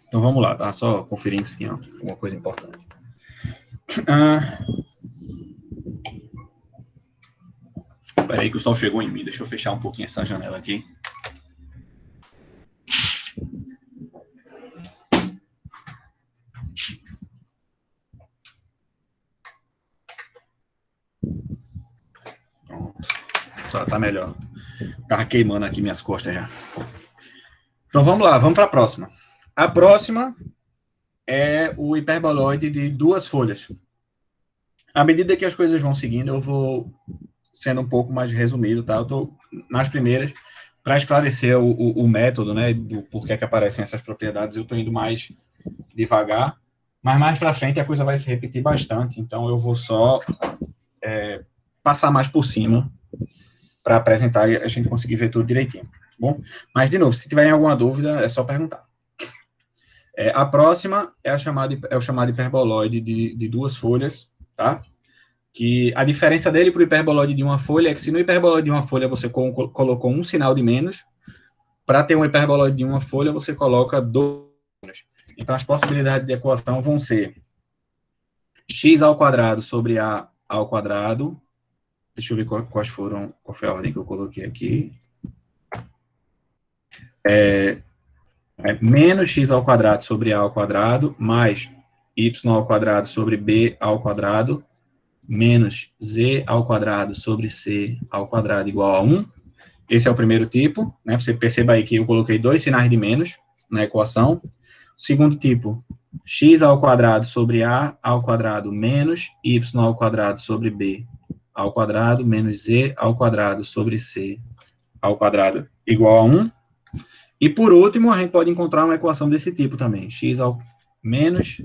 Então vamos lá, tá? Só conferindo se tinha alguma coisa importante. Espera aí que o sol chegou em mim. Deixa eu fechar um pouquinho essa janela aqui. Pronto. Tá melhor. Tava queimando aqui minhas costas já. Então vamos lá, vamos para a próxima. A próxima é o hiperboloide de duas folhas. À medida que as coisas vão seguindo, eu vou sendo um pouco mais resumido, tá? Eu estou nas primeiras, para esclarecer o método, né, do porquê que aparecem essas propriedades, eu estou indo mais devagar, mas mais para frente a coisa vai se repetir bastante, então eu vou só passar mais por cima para apresentar e a gente conseguir ver tudo direitinho, tá bom? Mas, de novo, se tiverem alguma dúvida, é só perguntar. A próxima é o chamado hiperboloide de duas folhas, tá? Que a diferença dele para o hiperboloide de uma folha é que se no hiperboloide de uma folha você colocou um sinal de menos, para ter um hiperboloide de uma folha você coloca dois. Então, as possibilidades de equação vão ser x ao quadrado sobre a ao quadrado. Deixa eu ver qual foi a ordem que eu coloquei aqui. Menos x ao quadrado sobre a ao quadrado, mais y ao quadrado sobre b ao quadrado, menos z ao quadrado sobre c ao quadrado igual a 1. Esse é o primeiro tipo, né? Você perceba aí que eu coloquei dois sinais de menos na equação. O segundo tipo, x ao quadrado sobre a ao quadrado menos y ao quadrado sobre b ao quadrado menos z ao quadrado sobre c ao quadrado igual a 1. E, por último, a gente pode encontrar uma equação desse tipo também. X ao menos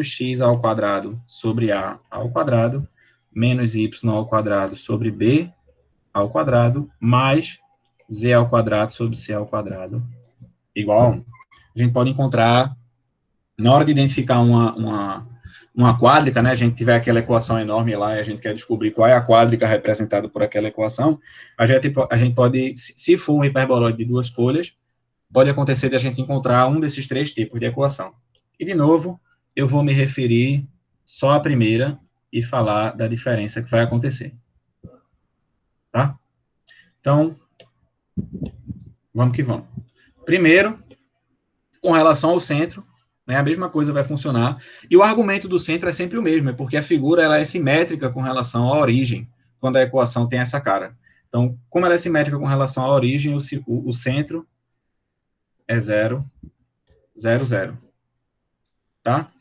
x ao quadrado sobre a ao quadrado menos y ao quadrado sobre b ao quadrado mais z ao quadrado sobre c ao quadrado igual a 1. A gente pode encontrar, na hora de identificar uma quádrica, né, a gente tiver aquela equação enorme lá e a gente quer descobrir qual é a quádrica representada por aquela equação, a gente pode, se for um hiperboloide de duas folhas, pode acontecer de a gente encontrar um desses três tipos de equação. E, de novo, eu vou me referir só à primeira e falar da diferença que vai acontecer. Tá? Então, vamos que vamos. Primeiro, com relação ao centro, né, a mesma coisa vai funcionar. E o argumento do centro é sempre o mesmo, é porque a figura ela é simétrica com relação à origem, quando a equação tem essa cara. Então, como ela é simétrica com relação à origem, o centro é 0, 0, 0. Tá?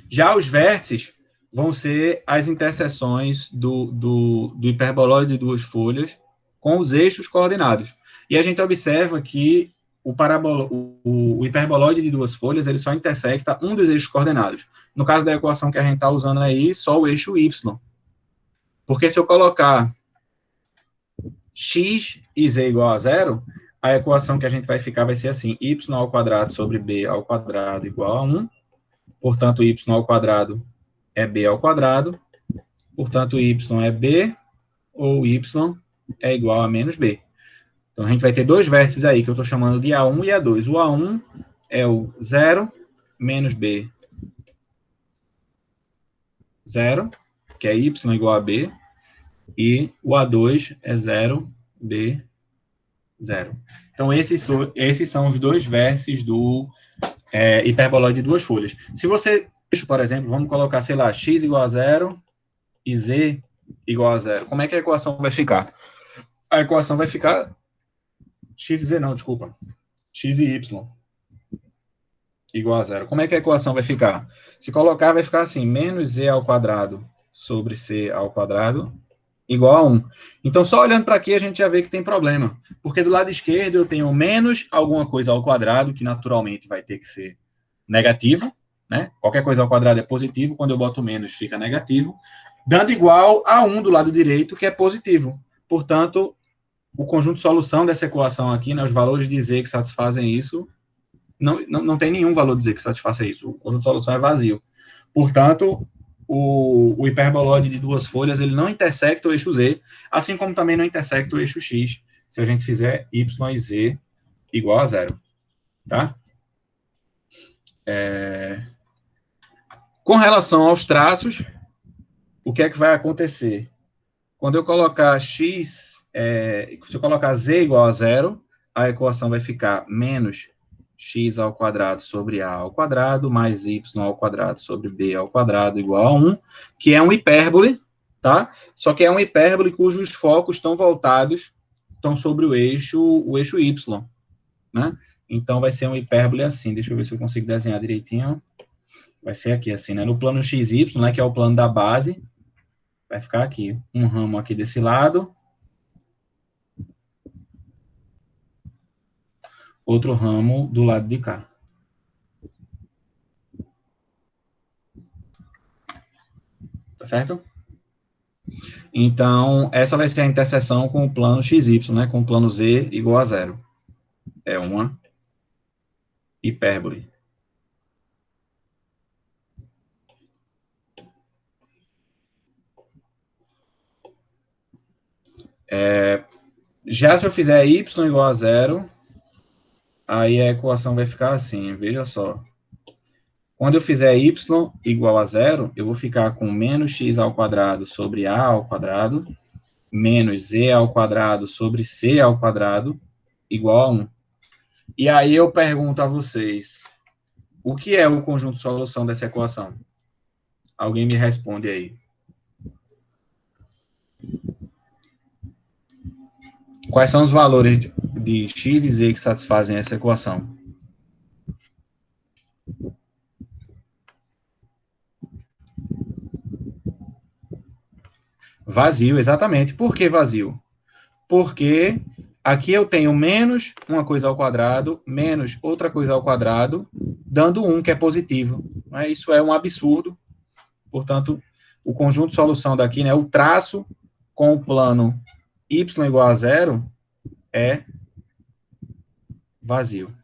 Já os vértices vão ser as interseções do hiperboloide de duas folhas com os eixos coordenados. E a gente observa que o hiperboloide de duas folhas, ele só intersecta um dos eixos coordenados. No caso da equação que a gente está usando aí, só o eixo y. Porque se eu colocar x e z igual a 0, a equação que a gente vai ficar vai ser assim, y ao quadrado sobre b ao quadrado igual a 1. Portanto, y ao quadrado é b ao quadrado. Portanto, y é b, ou y é igual a menos b. Então, a gente vai ter dois vértices aí, que eu estou chamando de A1 e A2. O A1 é o 0 menos b 0, que é y igual a b, e o A2 é 0, b 0. Então, esses são os dois vértices do hiperboloide de duas folhas. Se você, por exemplo, vamos colocar, sei lá, x igual a 0 e z igual a 0. Como é que a equação vai ficar? A equação vai ficar x e z não, desculpa. X e y igual a 0. Como é que a equação vai ficar? Se colocar, vai ficar assim, menos z ao quadrado sobre c ao quadrado igual a 1. Então, só olhando para aqui, a gente já vê que tem problema. Porque do lado esquerdo eu tenho menos alguma coisa ao quadrado, que naturalmente vai ter que ser negativo, né? Qualquer coisa ao quadrado é positivo, quando eu boto menos fica negativo. dando igual a 1 do lado direito, que é positivo. Portanto, o conjunto de solução dessa equação aqui, né, os valores de Z que satisfazem isso, não tem nenhum valor de Z que satisfaça isso. O conjunto de solução é vazio. Portanto, o hiperboloide de duas folhas, ele não intersecta o eixo Z, assim como também não intersecta o eixo X, se a gente fizer Y e Z igual a zero. Tá? Com relação aos traços, o que é que vai acontecer? Quando eu colocar x, se eu colocar z igual a zero, a equação vai ficar menos x ao quadrado sobre a ao quadrado, mais y ao quadrado sobre b ao quadrado igual a 1, que é um hipérbole, tá? Só que é um hipérbole cujos focos estão voltados, estão sobre o eixo y, né? Então, vai ser um hipérbole assim. Deixa eu ver se eu consigo desenhar direitinho. Vai ser aqui assim, né? No plano xy, né, que é o plano da base, vai ficar aqui, um ramo aqui desse lado, outro ramo do lado de cá. Tá certo? Então, essa vai ser a interseção com o plano XY, né? Com o plano Z igual a zero. É uma hipérbole. Já se eu fizer y igual a zero, aí a equação vai ficar assim, veja só. Quando eu fizer y igual a zero, eu vou ficar com menos x ao quadrado sobre a ao quadrado, menos z ao quadrado sobre c ao quadrado, igual a 1. E aí eu pergunto a vocês, o que é o conjunto de solução dessa equação? Alguém me responde aí. Quais são os valores de x e z que satisfazem essa equação? Vazio, exatamente. Por que vazio? Porque aqui eu tenho menos uma coisa ao quadrado, menos outra coisa ao quadrado, dando 1, que é positivo. Isso é um absurdo. Portanto, o conjunto de solução daqui, né, o traço com o plano y igual a zero, é vazio.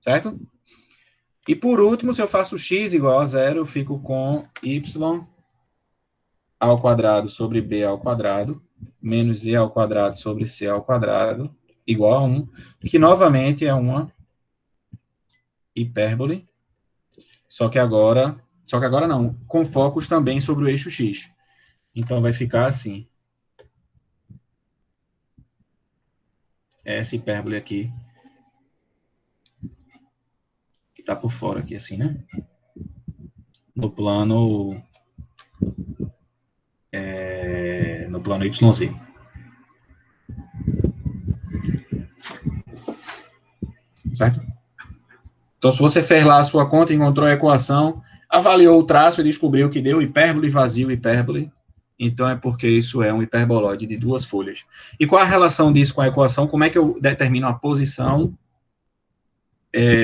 Certo? E por último, se eu faço x igual a zero, eu fico com y ao quadrado sobre b ao quadrado, menos z ao quadrado sobre c ao quadrado, igual a 1, que novamente é uma hipérbole, só que agora não, com focos também sobre o eixo x. Então vai ficar assim. Essa hipérbole aqui, que está por fora aqui, assim, né? No plano YZ. Certo? Então, se você fez lá a sua conta, encontrou a equação, avaliou o traço e descobriu que deu hipérbole, vazio, hipérbole, então é porque isso é um hiperboloide de duas folhas. E qual a relação disso com a equação? Como é que eu determino a posição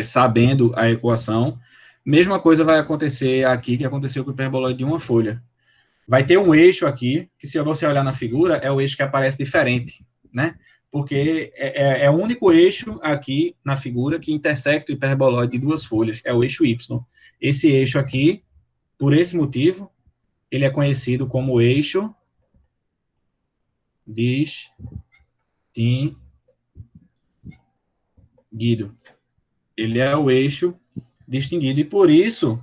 sabendo a equação? Mesma coisa vai acontecer aqui que aconteceu com o hiperboloide de uma folha. Vai ter um eixo aqui, que se você olhar na figura, é o eixo que aparece diferente, né? Porque é o único eixo aqui na figura que intersecta o hiperboloide de duas folhas, é o eixo Y. Esse eixo aqui, por esse motivo, ele é conhecido como eixo distinguido. Ele é o eixo distinguido, e por isso,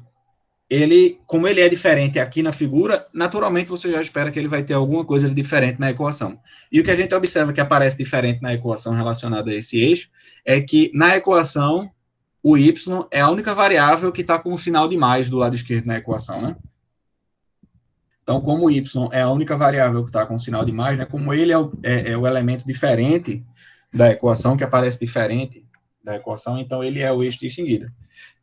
como ele é diferente aqui na figura, naturalmente você já espera que ele vai ter alguma coisa diferente na equação. E o que a gente observa que aparece diferente na equação relacionada a esse eixo, é que na equação, o y é a única variável que está com um sinal de mais do lado esquerdo na equação, né? Então, como o y é a única variável que está com um sinal de mais, né? Como ele é o elemento diferente da equação, que aparece diferente da equação, então ele é o eixo distinguido.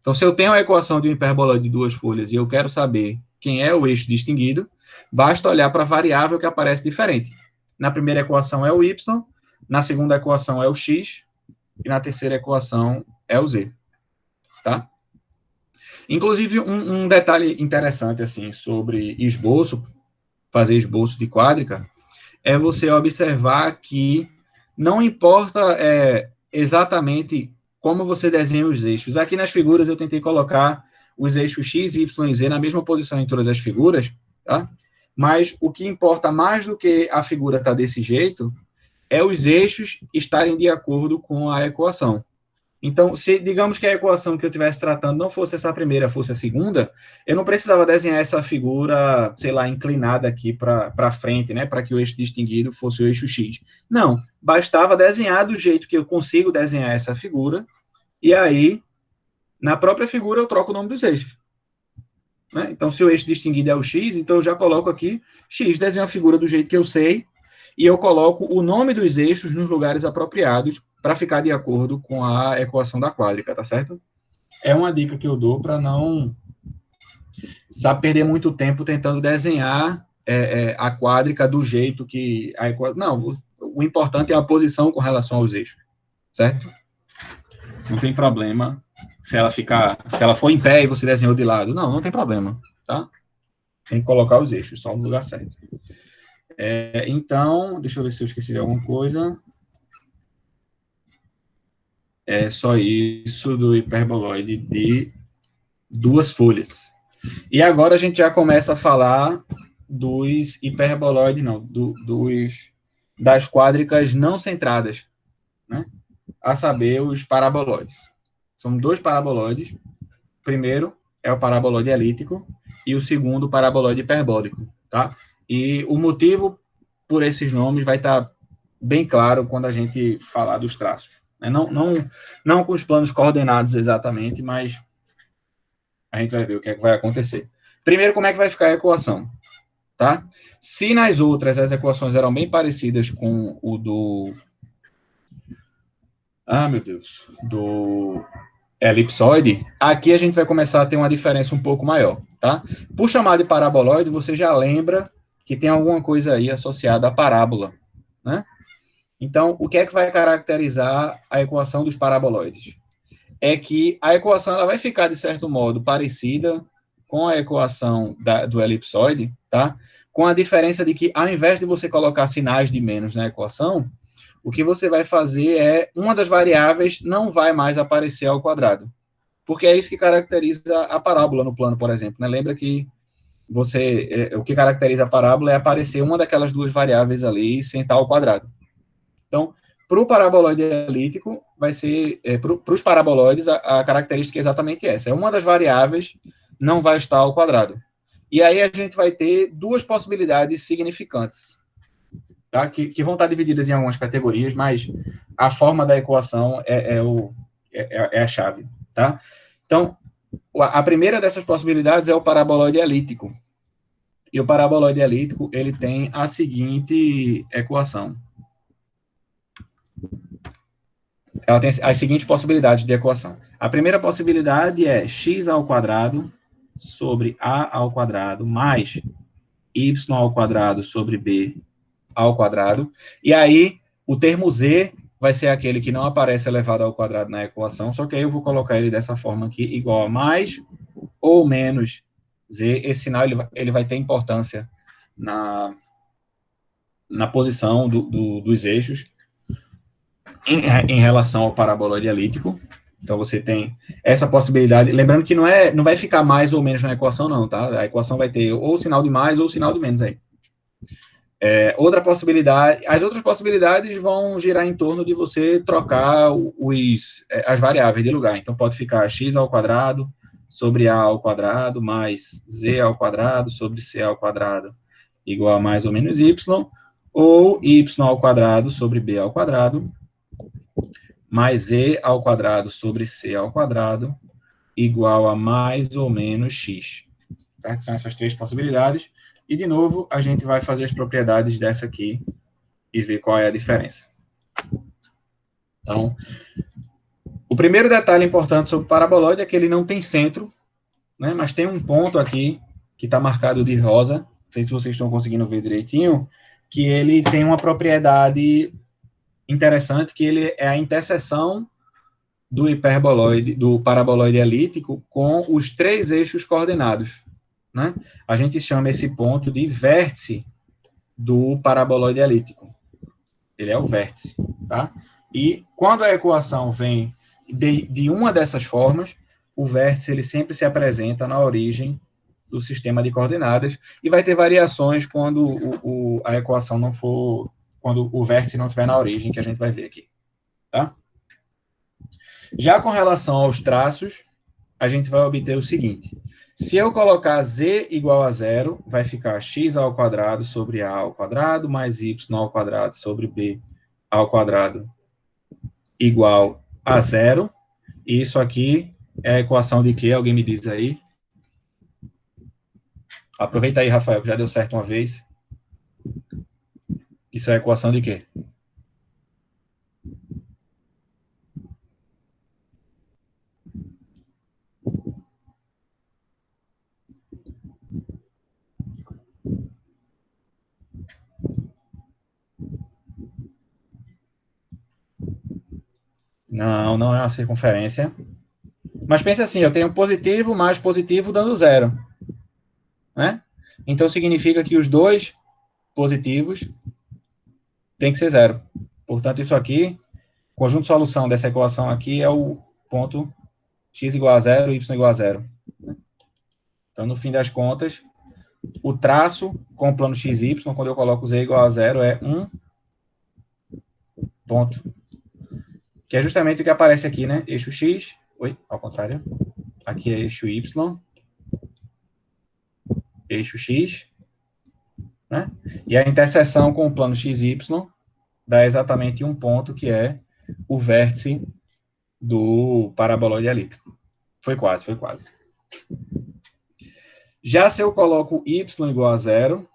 Então, se eu tenho a equação de um hiperboloide de duas folhas e eu quero saber quem é o eixo distinguido, basta olhar para a variável que aparece diferente. Na primeira equação é o y, na segunda equação é o x, e na terceira equação é o z. Tá? Inclusive, um detalhe interessante, assim, sobre esboço, fazer esboço de quádrica, é você observar que não importa exatamente como você desenha os eixos. Aqui nas figuras eu tentei colocar os eixos X, Y e Z na mesma posição em todas as figuras, tá? Mas o que importa mais do que a figura estar desse jeito é os eixos estarem de acordo com a equação. Então, se digamos que a equação que eu estivesse tratando não fosse essa primeira, fosse a segunda, eu não precisava desenhar essa figura, sei lá, inclinada aqui para frente, né, para que o eixo distinguido fosse o eixo X. Não, bastava desenhar do jeito que eu consigo desenhar essa figura, e aí, na própria figura, eu troco o nome dos eixos. Né? Então, se o eixo distinguido é o X, então eu já coloco aqui X, desenho a figura do jeito que eu sei, e eu coloco o nome dos eixos nos lugares apropriados para ficar de acordo com a equação da quádrica, tá certo? É uma dica que eu dou para não perder muito tempo tentando desenhar a quádrica do jeito que a equação... Não, o importante é a posição com relação aos eixos, certo? Não tem problema se ela for em pé e você desenhou de lado. Não tem problema, tá? Tem que colocar os eixos só no lugar certo. Então, deixa eu ver se eu esqueci de alguma coisa. É só isso do hiperboloide de 2 folhas. E agora a gente já começa a falar dos hiperboloides, das quádricas não centradas, né? A saber, os paraboloides. São 2 paraboloides. O primeiro é o paraboloide elíptico e o segundo, o paraboloide hiperbólico, tá? E o motivo por esses nomes vai estar bem claro quando a gente falar dos traços. Não com os planos coordenados exatamente, mas a gente vai ver o que é que vai acontecer. Primeiro, como é que vai ficar a equação, tá? Se nas outras as equações eram bem parecidas com o do... do elipsoide, aqui a gente vai começar a ter uma diferença um pouco maior, tá? Por chamar de paraboloide, você já lembra que tem alguma coisa aí associada à parábola, né? Então, o que é que vai caracterizar a equação dos paraboloides? É que a equação ela vai ficar, de certo modo, parecida com a equação do elipsoide, tá? Com a diferença de que, ao invés de você colocar sinais de menos na equação, o que você vai fazer é, uma das variáveis não vai mais aparecer ao quadrado. Porque é isso que caracteriza a parábola no plano, por exemplo, né? Lembra que o que caracteriza a parábola é aparecer uma daquelas 2 variáveis ali sem estar ao quadrado. Então, para o paraboloide elíptico, vai ser, para os paraboloides, a característica é exatamente essa. É uma das variáveis não vai estar ao quadrado. E aí a gente vai ter 2 possibilidades significantes, tá? Que vão estar divididas em algumas categorias, mas a forma da equação é a chave, tá? Então, a primeira dessas possibilidades é o paraboloide elíptico. E o paraboloide elíptico, ele tem a seguinte equação. Ela tem as seguintes possibilidades de equação. A primeira possibilidade é x ao quadrado sobre a ao quadrado mais y ao quadrado sobre b ao quadrado. E aí, o termo z vai ser aquele que não aparece elevado ao quadrado na equação, só que aí eu vou colocar ele dessa forma aqui, igual a mais ou menos z. Esse sinal ele vai ter importância na posição dos eixos em relação ao paraboloide elíptico. Então, você tem essa possibilidade. Lembrando que não vai ficar mais ou menos na equação, não, tá? A equação vai ter ou o sinal de mais ou o sinal de menos aí. Outra possibilidade, as outras possibilidades vão girar em torno de você trocar as variáveis de lugar. Então, pode ficar x ao quadrado sobre a ao quadrado mais z ao quadrado sobre c ao quadrado igual a mais ou menos y, ou y ao quadrado sobre b ao quadrado mais e ao quadrado sobre c ao quadrado igual a mais ou menos x. Tá? São essas 3 possibilidades. E, de novo, a gente vai fazer as propriedades dessa aqui e ver qual é a diferença. Então, o primeiro detalhe importante sobre o paraboloide é que ele não tem centro, né, mas tem um ponto aqui que está marcado de rosa, não sei se vocês estão conseguindo ver direitinho, que ele tem uma propriedade interessante, que ele é a interseção do paraboloide elíptico com os 3 eixos coordenados. né? A gente chama esse ponto de vértice do paraboloide elíptico. Ele é o vértice, tá? E quando a equação vem de uma dessas formas, o vértice ele sempre se apresenta na origem do sistema de coordenadas e vai ter variações quando a equação não for, quando o vértice não estiver na origem, que a gente vai ver aqui, tá? Já com relação aos traços, a gente vai obter o seguinte: se eu colocar z igual a zero, vai ficar x ao quadrado sobre a ao quadrado mais y ao quadrado sobre b ao quadrado igual a zero. E isso aqui é a equação de quê? Alguém me diz aí? Aproveita aí, Rafael, que já deu certo uma vez. Isso é a equação de quê? Não, não é uma circunferência. Mas pense assim, eu tenho positivo mais positivo dando zero, né? Então significa que os dois positivos têm que ser zero. Portanto, isso aqui, conjunto de solução dessa equação aqui é o ponto x igual a zero, y igual a zero. Então, no fim das contas, o traço com o plano xy, quando eu coloco z igual a zero, é um ponto. Que é justamente o que aparece aqui, né? Eixo x, ao contrário. Aqui é eixo y, eixo x, né? E a interseção com o plano xy dá exatamente um ponto, que é o vértice do paraboloide elíptico. Foi quase, foi quase. Já se eu coloco y igual a zero,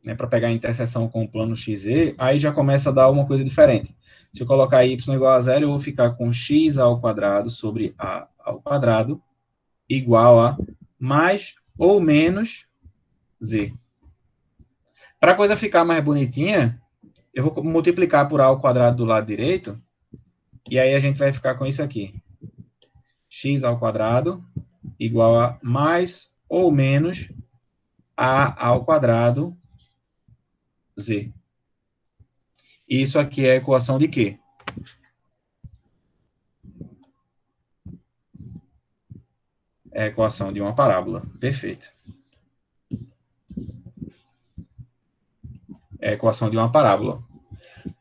né, para pegar a interseção com o plano XZ, aí já começa a dar uma coisa diferente. Se eu colocar y igual a zero, eu vou ficar com x ao quadrado sobre a ao quadrado igual a mais ou menos z. Para a coisa ficar mais bonitinha, eu vou multiplicar por a ao quadrado do lado direito, e aí a gente vai ficar com isso aqui. X ao quadrado igual a mais ou menos a ao quadrado z. Isso aqui é a equação de quê? É a equação de uma parábola. Perfeito. É a equação de uma parábola.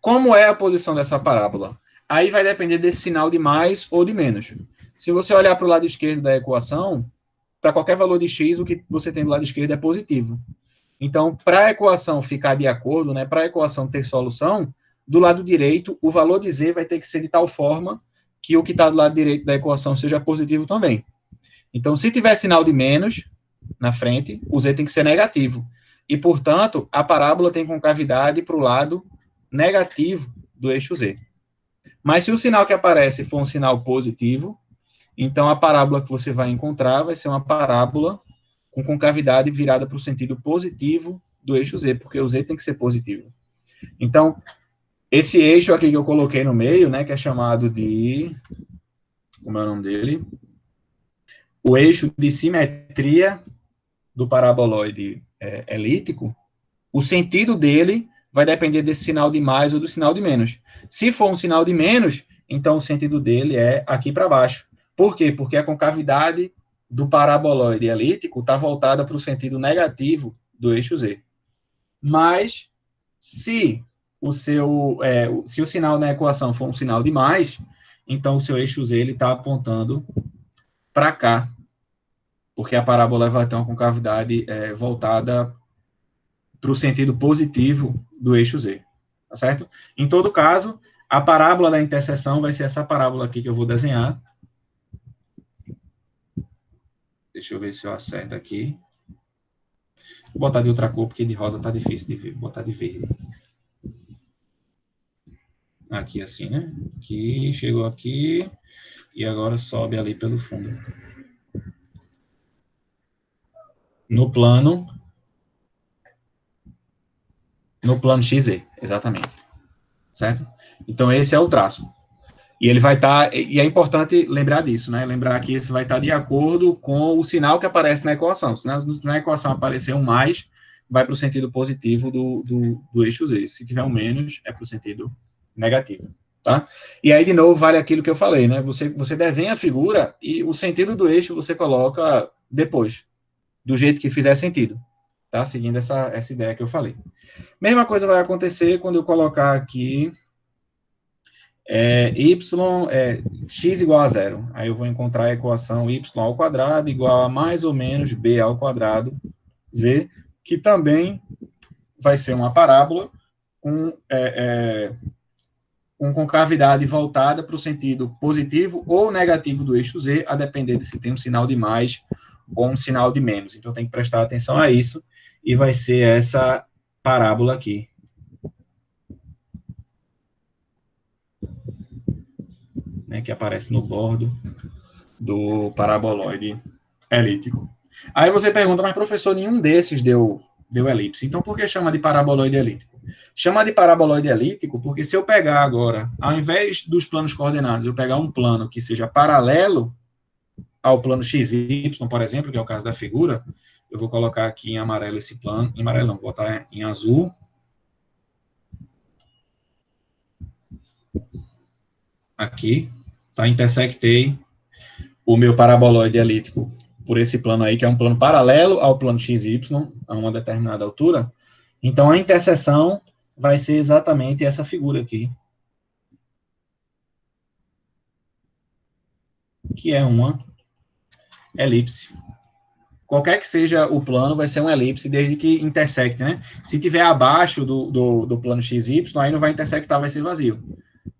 Como é a posição dessa parábola? Aí vai depender desse sinal de mais ou de menos. Se você olhar para o lado esquerdo da equação, para qualquer valor de x, o que você tem do lado esquerdo é positivo. Então, para a equação ficar de acordo, né, para a equação ter solução, do lado direito, o valor de z vai ter que ser de tal forma que o que está do lado direito da equação seja positivo também. Então, se tiver sinal de menos na frente, o z tem que ser negativo. E, portanto, a parábola tem concavidade para o lado negativo do eixo z. Mas se o sinal que aparece for um sinal positivo, então a parábola que você vai encontrar vai ser uma parábola com concavidade virada para o sentido positivo do eixo z, porque o z tem que ser positivo. Então, esse eixo aqui que eu coloquei no meio, né, que é chamado de... Como é o nome dele? O eixo de simetria do paraboloide elíptico, o sentido dele vai depender desse sinal de mais ou do sinal de menos. Se for um sinal de menos, então o sentido dele é aqui para baixo. Por quê? Porque a concavidade do paraboloide elíptico está voltada para o sentido negativo do eixo z. Mas, se o sinal na equação for um sinal de mais, então o seu eixo z está apontando para cá, porque a parábola vai ter uma concavidade voltada para o sentido positivo do eixo z, tá certo? Em todo caso, a parábola da interseção vai ser essa parábola aqui que eu vou desenhar. Deixa eu ver se eu acerto aqui. Vou botar de outra cor, porque de rosa tá difícil de ver. Vou botar de verde. Aqui assim, né? Aqui, chegou aqui, e agora sobe ali pelo fundo. No plano XZ, exatamente. Certo? Então, esse é o traço. E ele vai estar, e é importante lembrar disso, né? Lembrar que isso vai estar de acordo com o sinal que aparece na equação. Se na equação aparecer um mais, vai para o sentido positivo do eixo Z. Se tiver um menos, é para o sentido negativo, tá? E aí, de novo, vale aquilo que eu falei, né? Você desenha a figura e o sentido do eixo você coloca depois, do jeito que fizer sentido, tá? Seguindo essa ideia que eu falei. Mesma coisa vai acontecer quando eu colocar aqui x igual a zero. Aí eu vou encontrar a equação y ao quadrado igual a mais ou menos b ao quadrado z, que também vai ser uma parábola com concavidade voltada para o sentido positivo ou negativo do eixo z, a depender de se tem um sinal de mais ou um sinal de menos. Então tem que prestar atenção a isso, e vai ser essa parábola aqui. Que aparece no bordo do paraboloide elíptico. Aí você pergunta, mas professor, nenhum desses deu elipse. Então, por que chama de paraboloide elíptico? Chama de paraboloide elíptico porque se eu pegar agora, ao invés dos planos coordenados, eu pegar um plano que seja paralelo ao plano XY, por exemplo, que é o caso da figura, eu vou colocar aqui em amarelo esse plano, em amarelo não, vou botar em azul. Aqui, tá? Intersectei o meu paraboloide elíptico por esse plano aí, que é um plano paralelo ao plano XY, a uma determinada altura. Então, a interseção vai ser exatamente essa figura aqui, que é uma elipse. Qualquer que seja o plano, vai ser uma elipse, desde que intersecte, né? Se tiver abaixo do plano XY, aí não vai intersectar, vai ser vazio,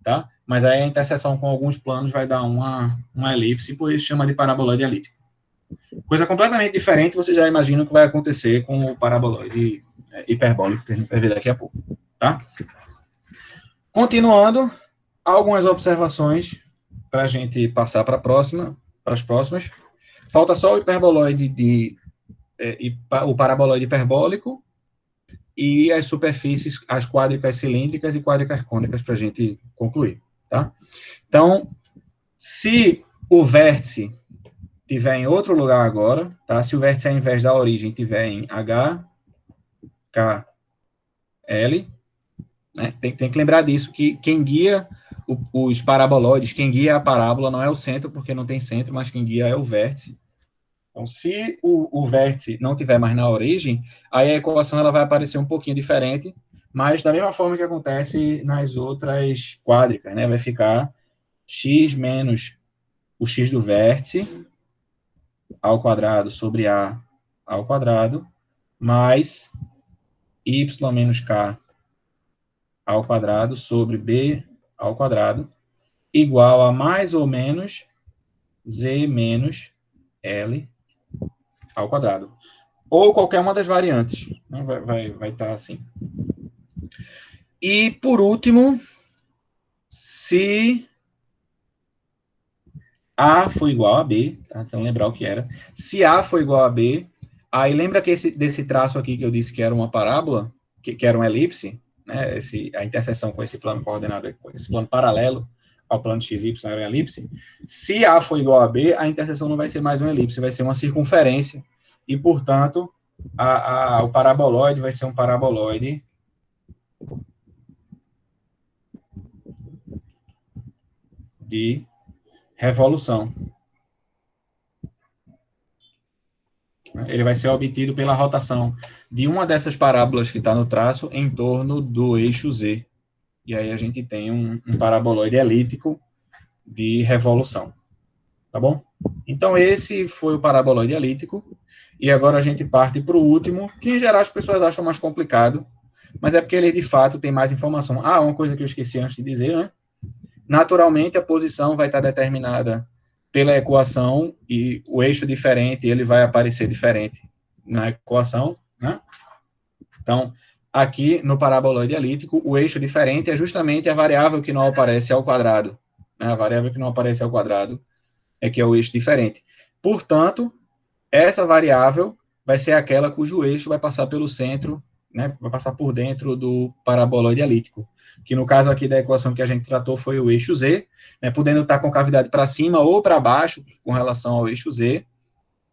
tá? Mas aí a interseção com alguns planos vai dar uma elipse, por isso chama de paraboloide elíptico. Coisa completamente diferente, você já imagina o que vai acontecer com o paraboloide hiperbólico, que a gente vai ver daqui a pouco, tá? Continuando, algumas observações para a gente passar para as próximas. Falta só o hiperboloide o paraboloide hiperbólico e as superfícies, as quádricas cilíndricas e quádricas cônicas para a gente concluir, tá? Então, se o vértice tiver em outro lugar agora, tá? Se o vértice, ao invés da origem, tiver em H, K, L, né? Tem que lembrar disso, que quem guia os paraboloides, quem guia a parábola não é o centro, porque não tem centro, mas quem guia é o vértice. Então, se o vértice não tiver mais na origem, aí a equação ela vai aparecer um pouquinho diferente, mas da mesma forma que acontece nas outras quádricas, né? Vai ficar x menos o x do vértice ao quadrado sobre a ao quadrado, mais y menos k ao quadrado sobre b ao quadrado, igual a mais ou menos z menos l ao quadrado. Ou qualquer uma das variantes, né? vai estar assim. E, por último, se A for igual a B, tá? Então lembrar o que era. Se A for igual a B, aí lembra que desse traço aqui que eu disse que era uma parábola, que era uma elipse, né? A interseção com esse plano coordenado, com esse plano paralelo ao plano XY era uma elipse. Se A for igual a B, a interseção não vai ser mais uma elipse, vai ser uma circunferência. E, portanto, o paraboloide vai ser um paraboloide de revolução. Ele vai ser obtido pela rotação de uma dessas parábolas que está no traço em torno do eixo Z. E aí a gente tem um paraboloide elíptico de revolução. Tá bom? Então, esse foi o paraboloide elíptico. E agora a gente parte para o último, que em geral as pessoas acham mais complicado, mas é porque ele, de fato, tem mais informação. Uma coisa que eu esqueci antes de dizer, né? Naturalmente, a posição vai estar determinada pela equação, e o eixo diferente, ele vai aparecer diferente na equação, né? Então, aqui no paraboloide elíptico, o eixo diferente é justamente a variável que não aparece ao quadrado, né? A variável que não aparece ao quadrado é que é o eixo diferente. Portanto, essa variável vai ser aquela cujo eixo vai passar pelo centro né, vai passar por dentro do paraboloide elíptico, que no caso aqui da equação que a gente tratou foi o eixo Z, né, podendo estar com cavidade para cima ou para baixo com relação ao eixo Z,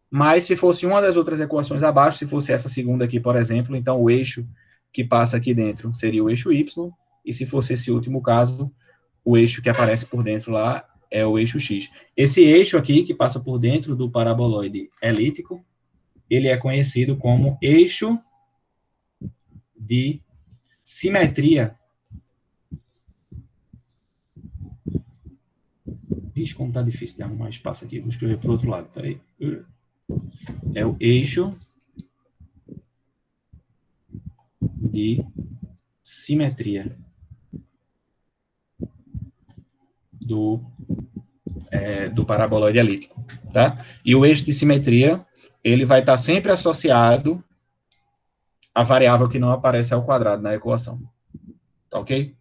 mas se fosse uma das outras equações abaixo, se fosse essa segunda aqui, por exemplo, então o eixo que passa aqui dentro seria o eixo Y, e se fosse esse último caso, o eixo que aparece por dentro lá é o eixo X. Esse eixo aqui, que passa por dentro do paraboloide elíptico, ele é conhecido como eixo de simetria. Vixe, como tá difícil de arrumar espaço aqui. Vou escrever para o outro lado, peraí. É o eixo de simetria do paraboloide elíptico, tá? E o eixo de simetria, ele vai estar sempre associado à variável que não aparece ao quadrado na equação, tá ok?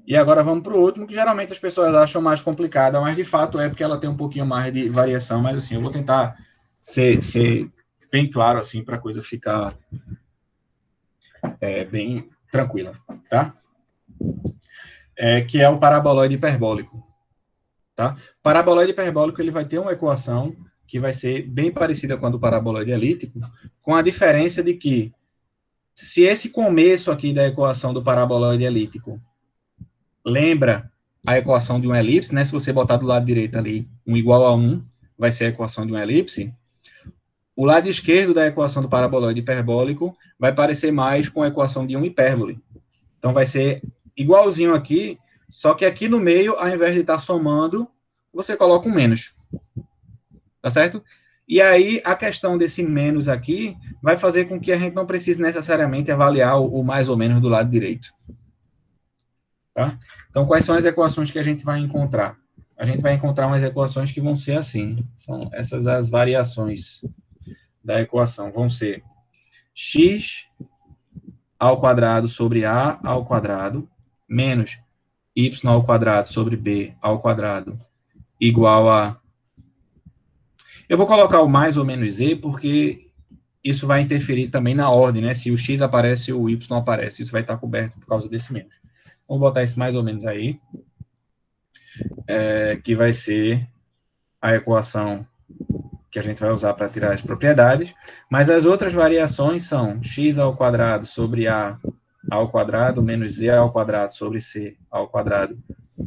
E agora vamos para o último, que geralmente as pessoas acham mais complicada, mas de fato é porque ela tem um pouquinho mais de variação, mas assim, eu vou tentar ser bem claro, assim, para a coisa ficar bem tranquila, tá? Que é o paraboloide hiperbólico, tá? O paraboloide hiperbólico, ele vai ter uma equação que vai ser bem parecida com a do paraboloide elíptico, com a diferença de que, se esse começo aqui da equação do paraboloide elíptico lembra a equação de uma elipse, né? Se você botar do lado direito ali, 1 igual a 1, vai ser a equação de uma elipse. O lado esquerdo da equação do paraboloide hiperbólico vai parecer mais com a equação de uma hipérbole. Então, vai ser igualzinho aqui, só que aqui no meio, ao invés de estar somando, você coloca um menos. Tá certo? E aí, a questão desse menos aqui vai fazer com que a gente não precise necessariamente avaliar o mais ou menos do lado direito. Tá? Então, quais são as equações que a gente vai encontrar? A gente vai encontrar umas equações que vão ser assim. São essas as variações da equação. Vão ser x ao quadrado sobre a ao quadrado menos y ao quadrado sobre b ao quadrado igual a... Eu vou colocar o mais ou menos z, porque isso vai interferir também na ordem, né? Se o x aparece, o y não aparece. Isso vai estar coberto por causa desse menos. Vamos botar esse mais ou menos aí, que vai ser a equação que a gente vai usar para tirar as propriedades, mas as outras variações são x ao quadrado sobre a ao quadrado menos z ao quadrado sobre c ao quadrado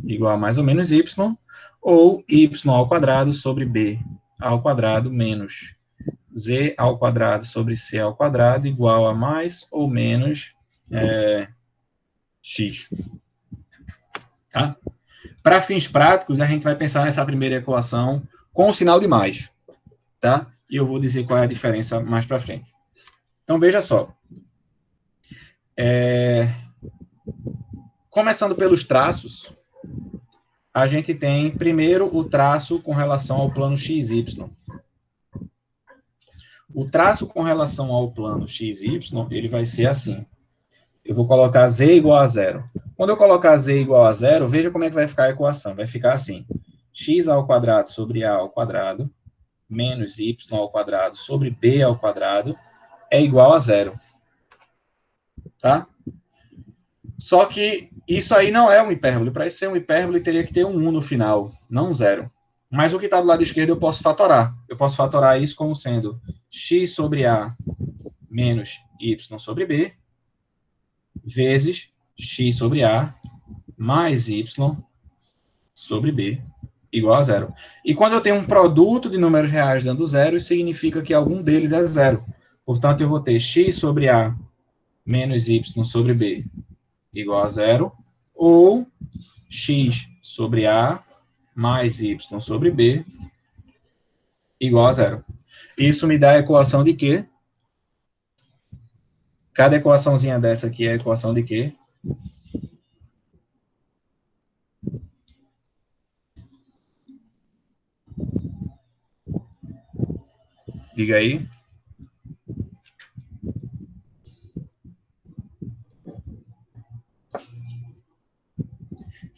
igual a mais ou menos y, ou y ao quadrado sobre b ao quadrado menos z ao quadrado sobre c ao quadrado igual a mais ou menos x. Tá? Para fins práticos, a gente vai pensar nessa primeira equação com o sinal de mais, tá? E eu vou dizer qual é a diferença mais para frente. Então, veja só. Começando pelos traços, a gente tem primeiro o traço com relação ao plano XY. O traço com relação ao plano XY, ele vai ser assim. Eu vou colocar z igual a zero. Quando eu colocar z igual a zero, veja como é que vai ficar a equação. Vai ficar assim. X ao quadrado sobre a ao quadrado menos y ao quadrado sobre b ao quadrado é igual a zero. Tá? Só que isso aí não é um hipérbole. Para isso ser um hipérbole, teria que ter um 1 no final, não um zero. Mas o que está do lado esquerdo eu posso fatorar. Eu posso fatorar isso como sendo x sobre a menos y sobre b vezes x sobre a mais y sobre b igual a zero. E quando eu tenho um produto de números reais dando zero, isso significa que algum deles é zero. Portanto, eu vou ter x sobre a menos y sobre b igual a zero, ou x sobre a mais y sobre b igual a zero. Isso me dá a equação de quê? Cada equaçãozinha dessa aqui é a equação de quê? Diga aí.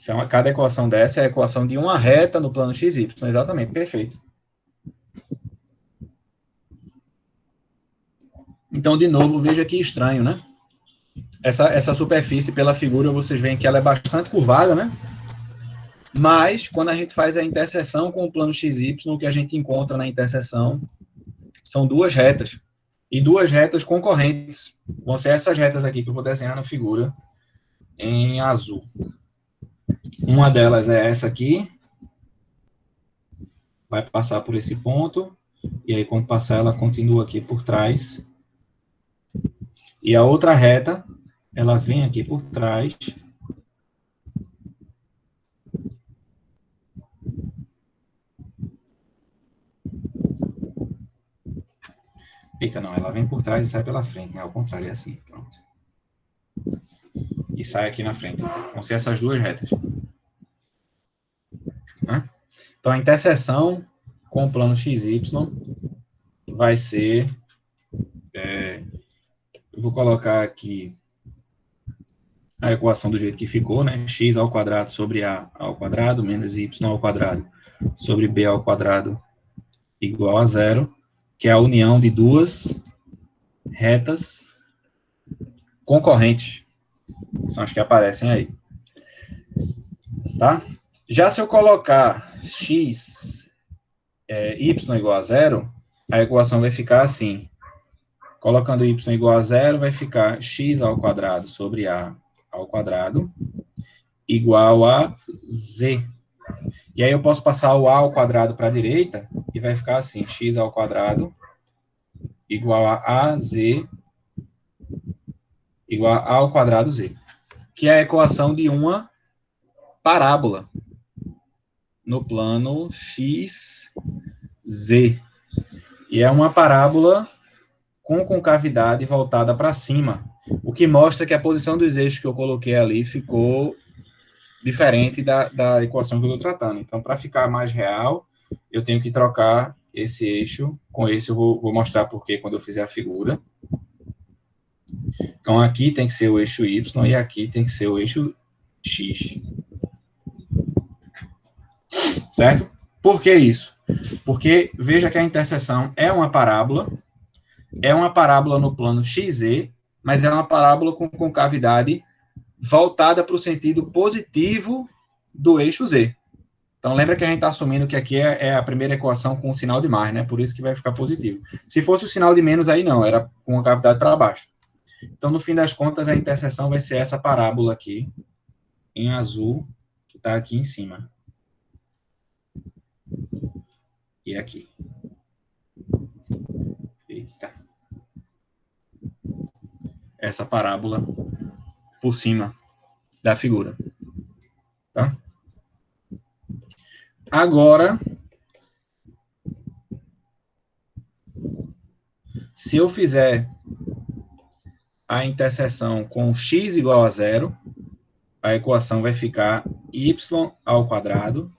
Então, cada equação dessa é a equação de uma reta no plano XY. Exatamente, perfeito. Então, de novo, veja que estranho, né? Essa superfície, pela figura, vocês veem que ela é bastante curvada, né? Mas, quando a gente faz a interseção com o plano XY, o que a gente encontra na interseção são duas retas. E duas retas concorrentes. Vão ser essas retas aqui que eu vou desenhar na figura em azul. Uma delas é essa aqui. Vai passar por esse ponto. E aí, quando passar, ela continua aqui por trás. E a outra reta, ela vem aqui por trás. Eita, não, ela vem por trás e sai pela frente, né? Ao contrário, é assim, pronto. E sai aqui na frente. Vão ser essas duas retas. Né? Então, a interseção com o plano XY vai ser... eu vou colocar aqui a equação do jeito que ficou, né? X ao quadrado sobre A ao quadrado, menos Y ao quadrado sobre B ao quadrado igual a zero, que é a união de duas retas concorrentes. São as que aparecem aí. Tá? Já se eu colocar x, y igual a zero, a equação vai ficar assim. Colocando y igual a zero, vai ficar x ao quadrado sobre a ao quadrado igual a z. E aí eu posso passar o a ao quadrado para a direita e vai ficar assim, x ao quadrado igual a az igual a ao quadrado z, que é a equação de uma parábola no plano x, z. E é uma parábola com concavidade voltada para cima, o que mostra que a posição dos eixos que eu coloquei ali ficou diferente da equação que eu estou tratando. Então, para ficar mais real, eu tenho que trocar esse eixo com esse. Eu vou mostrar por quê quando eu fizer a figura. Então, aqui tem que ser o eixo Y e aqui tem que ser o eixo X. Certo? Por que isso? Porque, veja que a interseção é uma parábola no plano XZ, mas é uma parábola com concavidade voltada para o sentido positivo do eixo Z. Então, lembra que a gente está assumindo que aqui é a primeira equação com o sinal de mais, né? Por isso que vai ficar positivo. Se fosse o sinal de menos, aí não, era com a concavidade para baixo. Então, no fim das contas, a interseção vai ser essa parábola aqui, em azul, que está aqui em cima. E aqui. Eita. Essa parábola por cima da figura. Tá? Agora, se eu fizer a interseção com x igual a zero, a equação vai ficar y ao quadrado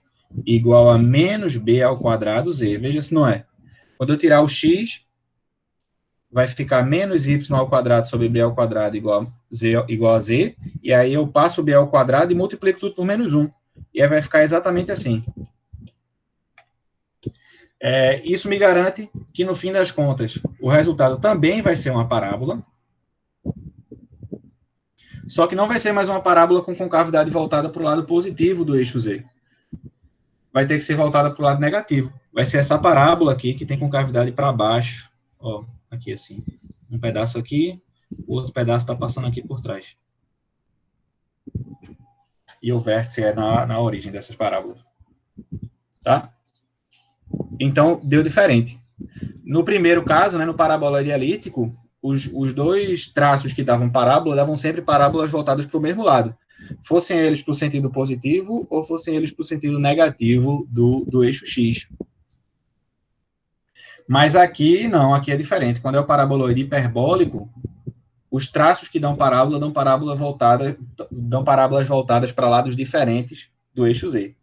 igual a menos b ao quadrado z. Veja se não é. Quando eu tirar o x, vai ficar menos y ao quadrado sobre b ao quadrado igual a z, e aí eu passo o b ao quadrado e multiplico tudo por menos 1. E aí vai ficar exatamente assim. Isso me garante que, no fim das contas, o resultado também vai ser uma parábola, só que não vai ser mais uma parábola com concavidade voltada para o lado positivo do eixo Z. Vai ter que ser voltada para o lado negativo. Vai ser essa parábola aqui que tem concavidade para baixo. Ó, aqui assim. Um pedaço aqui, o outro pedaço está passando aqui por trás. E o vértice é na origem dessas parábolas. Tá? Então, deu diferente. No primeiro caso, né, no paraboloide elíptico, os dois traços que davam parábola davam sempre parábolas voltadas para o mesmo lado. Fossem eles para o sentido positivo ou fossem eles para o sentido negativo do eixo X. Mas aqui, não, aqui é diferente. Quando é o paraboloide hiperbólico, os traços que dão parábola dão parábolas voltadas para lados diferentes do eixo Z.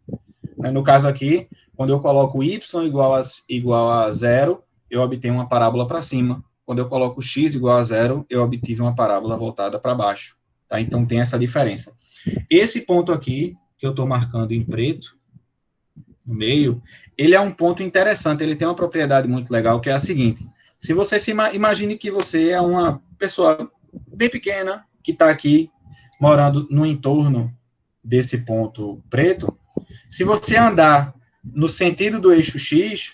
No caso aqui, quando eu coloco y igual a zero, eu obtenho uma parábola para cima. Quando eu coloco x igual a zero, eu obtive uma parábola voltada para baixo. Tá? Então, tem essa diferença. Esse ponto aqui, que eu estou marcando em preto, no meio, ele é um ponto interessante. Ele tem uma propriedade muito legal, que é a seguinte. Se você imagine que você é uma pessoa bem pequena, que está aqui morando no entorno desse ponto preto, se você andar no sentido do eixo X,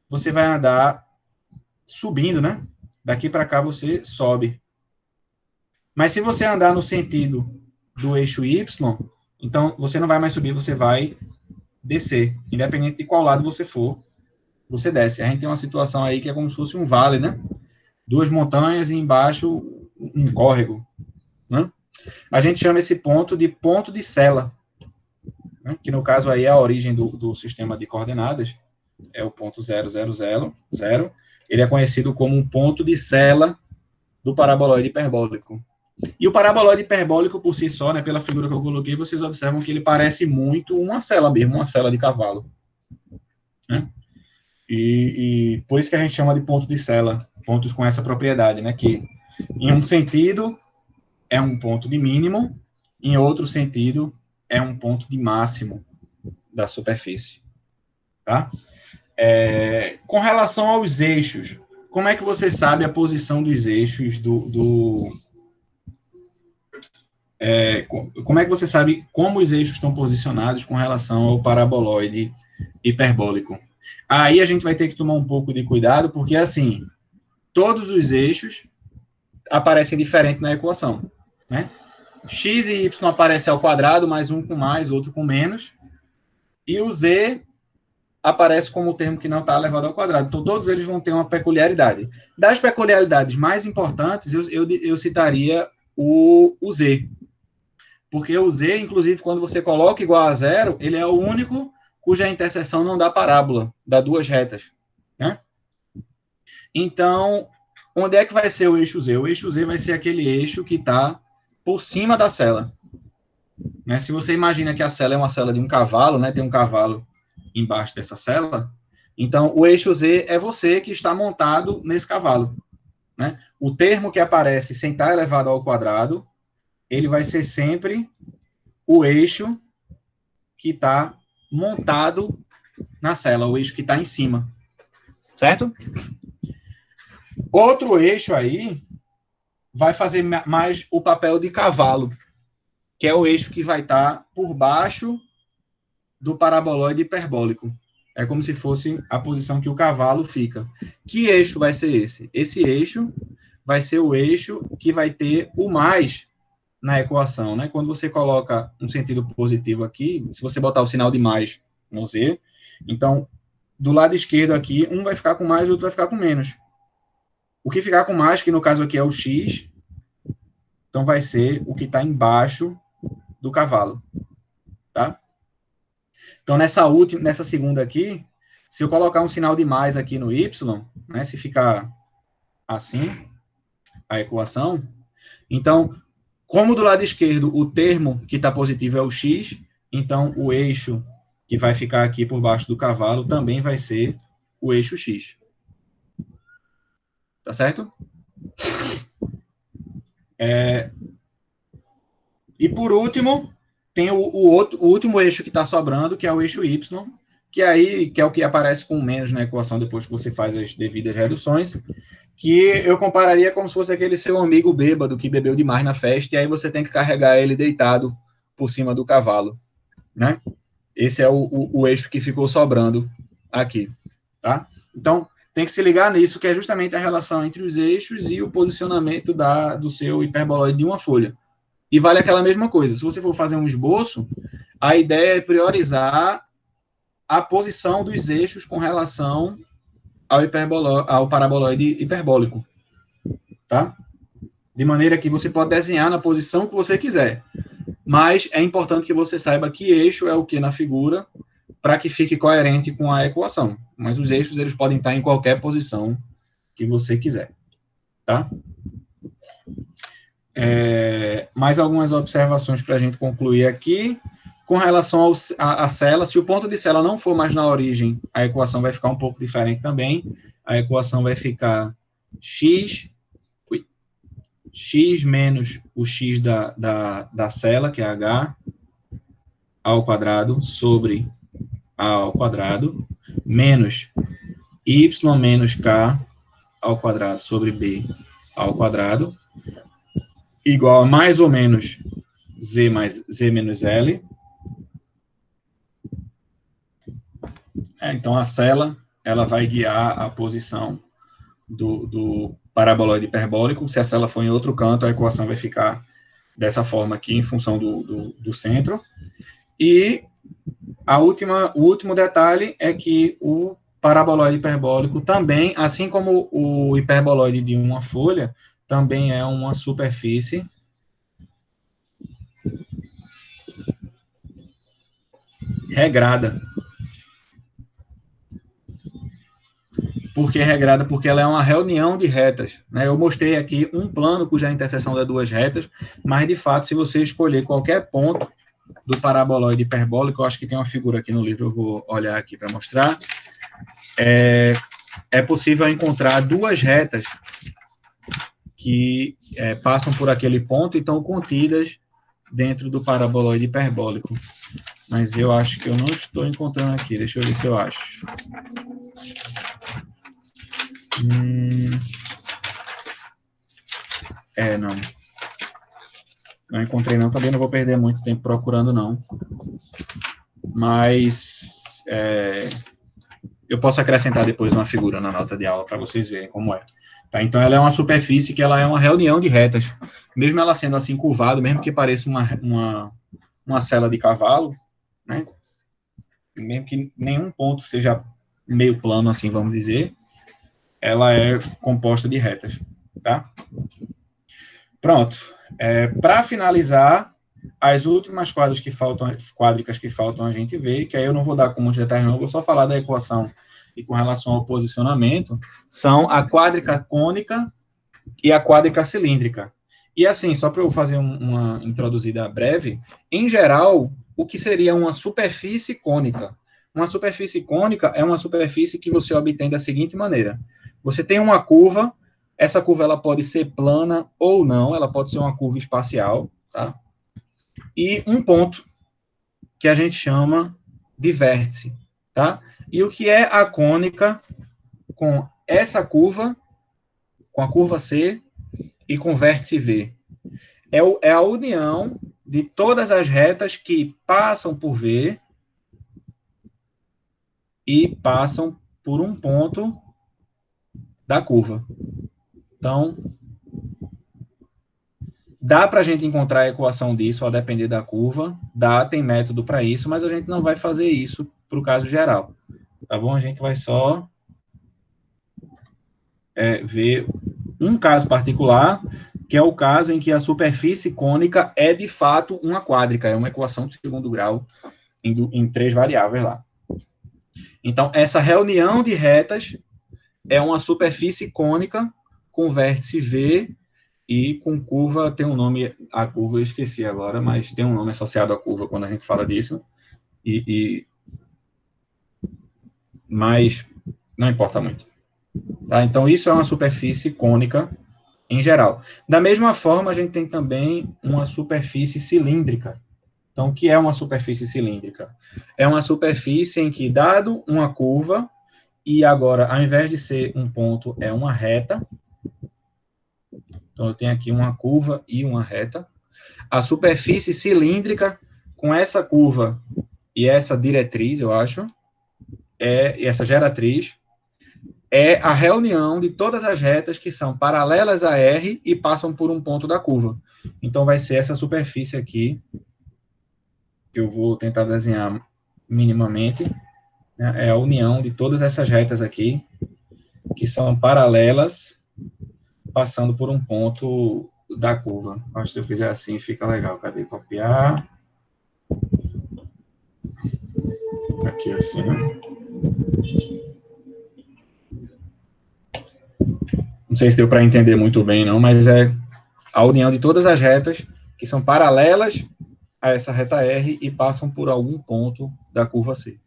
você vai andar subindo, né? Daqui para cá você sobe. Mas se você andar no sentido do eixo Y, então você não vai mais subir, você vai descer. Independente de qual lado você for, você desce. A gente tem uma situação aí que é como se fosse um vale, né? Duas montanhas e embaixo um córrego, né? A gente chama esse ponto de sela, né? Que no caso aí é a origem do sistema de coordenadas, é o ponto 0, 0, 0, 0. Ele é conhecido como um ponto de sela do paraboloide hiperbólico. E o paraboloide hiperbólico por si só, né, pela figura que eu coloquei, vocês observam que ele parece muito uma sela mesmo, uma sela de cavalo, né? E por isso que a gente chama de ponto de sela, pontos com essa propriedade, né, que em um sentido é um ponto de mínimo, em outro sentido é um ponto de máximo da superfície, tá? Com relação aos eixos, como é que você sabe a posição dos eixos como é que você sabe como os eixos estão posicionados com relação ao paraboloide hiperbólico? Aí a gente vai ter que tomar um pouco de cuidado, porque, assim, todos os eixos aparecem diferente na equação, né? X e Y aparecem ao quadrado, mais um com mais, outro com menos, e o Z aparece como termo que não está elevado ao quadrado. Então, todos eles vão ter uma peculiaridade. Das peculiaridades mais importantes, eu citaria o Z, porque o Z, inclusive, quando você coloca igual a zero, ele é o único cuja interseção não dá parábola, dá duas retas, né? Então, onde é que vai ser o eixo Z? O eixo Z vai ser aquele eixo que está por cima da cela, né? Se você imagina que a cela é uma cela de um cavalo, né? Tem um cavalo embaixo dessa cela, então o eixo Z é você que está montado nesse cavalo, né? O termo que aparece sem estar elevado ao quadrado, ele vai ser sempre o eixo que está montado na cela, o eixo que está em cima, certo? Outro eixo aí vai fazer mais o papel de cavalo, que é o eixo que vai estar por baixo do paraboloide hiperbólico. É como se fosse a posição que o cavalo fica. Que eixo vai ser esse? Esse eixo vai ser o eixo que vai ter o mais na equação, né? Quando você coloca um sentido positivo aqui, se você botar o sinal de mais no Z, então, do lado esquerdo aqui, um vai ficar com mais e o outro vai ficar com menos. O que ficar com mais, que no caso aqui é o X, então vai ser o que está embaixo do cavalo, tá? Então, nessa segunda aqui, se eu colocar um sinal de mais aqui no Y, né, se ficar assim, a equação, então, como do lado esquerdo o termo que está positivo é o X, então o eixo que vai ficar aqui por baixo do cavalo também vai ser o eixo X. Tá certo? E por último, tem o último eixo que está sobrando, que é o eixo Y, que é o que aparece com menos na equação depois que você faz as devidas reduções, que eu compararia como se fosse aquele seu amigo bêbado que bebeu demais na festa, e aí você tem que carregar ele deitado por cima do cavalo, né? Esse é o eixo que ficou sobrando aqui, tá? Então, tem que se ligar nisso, que é justamente a relação entre os eixos e o posicionamento do seu hiperboloide de uma folha. E vale aquela mesma coisa. Se você for fazer um esboço, a ideia é priorizar a posição dos eixos com relação ao paraboloide hiperbólico, tá? De maneira que você pode desenhar na posição que você quiser. Mas é importante que você saiba que eixo é o que na figura, para que fique coerente com a equação. Mas os eixos, eles podem estar em qualquer posição que você quiser, tá? Mais algumas observações para a gente concluir aqui. Com relação à cela, se o ponto de cela não for mais na origem, a equação vai ficar um pouco diferente também. A equação vai ficar x menos o x da cela, que é h, ao quadrado, sobre a ao quadrado, menos y menos k ao quadrado sobre B ao quadrado, igual a mais ou menos Z mais Z menos L. Então, a cela, ela vai guiar a posição do paraboloide hiperbólico. Se a cela for em outro canto, a equação vai ficar dessa forma aqui, em função do centro. E o último detalhe é que o paraboloide hiperbólico também, assim como o hiperboloide de uma folha, também é uma superfície regrada. Por que regrada? Porque ela é uma reunião de retas. Né? Eu mostrei aqui um plano cuja interseção das duas retas, mas, de fato, se você escolher qualquer ponto do paraboloide hiperbólico, eu acho que tem uma figura aqui no livro, eu vou olhar aqui para mostrar, é possível encontrar duas retas que passam por aquele ponto e estão contidas dentro do paraboloide hiperbólico. Mas eu acho que eu não estou encontrando aqui. Deixa eu ver se eu acho. Não. Não encontrei, não. Também não vou perder muito tempo procurando, não. Mas eu posso acrescentar depois uma figura na nota de aula para vocês verem como é. Tá? Então, ela é uma superfície que ela é uma reunião de retas. Mesmo ela sendo assim curvada, mesmo que pareça uma sela de cavalo, né? Mesmo que nenhum ponto seja meio plano, assim, vamos dizer, ela é composta de retas, tá? Pronto. Para finalizar, as últimas quadricas que faltam a gente ver, que aí eu não vou dar como detalhe, não, eu vou só falar da equação e com relação ao posicionamento, são a quádrica cônica e a quádrica cilíndrica. E assim, só para eu fazer uma introduzida breve, em geral, o que seria uma superfície cônica? Uma superfície cônica é uma superfície que você obtém da seguinte maneira. Você tem uma curva, essa curva ela pode ser plana ou não, ela pode ser uma curva espacial, tá? E um ponto que a gente chama de vértice, tá? E o que é a cônica com essa curva, com a curva C e com o vértice V? É a união de todas as retas que passam por V e passam por um ponto da curva. Então, dá para a gente encontrar a equação disso, a depender da curva, tem método para isso, mas a gente não vai fazer isso para o caso geral, tá bom? A gente vai só ver um caso particular, que é o caso em que a superfície cônica é, de fato, uma quádrica, é uma equação de segundo grau em 3 variáveis lá. Então, essa reunião de retas é uma superfície cônica com vértice V e com curva, tem um nome, a curva eu esqueci agora, mas tem um nome associado à curva quando a gente fala disso, mas não importa muito. Tá? Então, isso é uma superfície cônica em geral. Da mesma forma, a gente tem também uma superfície cilíndrica. Então, o que é uma superfície cilíndrica? É uma superfície em que, dado uma curva, e agora, ao invés de ser um ponto, é uma reta. Então, eu tenho aqui uma curva e uma reta. A superfície cilíndrica, com essa curva e essa diretriz, eu acho, e essa geratriz, é a reunião de todas as retas que são paralelas a R e passam por um ponto da curva. Então, vai ser essa superfície aqui, que eu vou tentar desenhar minimamente, né? É a união de todas essas retas aqui, que são paralelas, passando por um ponto da curva. Acho que se eu fizer assim, fica legal. Cadê? Copiar. Aqui assim. Não sei se deu para entender muito bem, não, mas é a união de todas as retas que são paralelas a essa reta R e passam por algum ponto da curva C.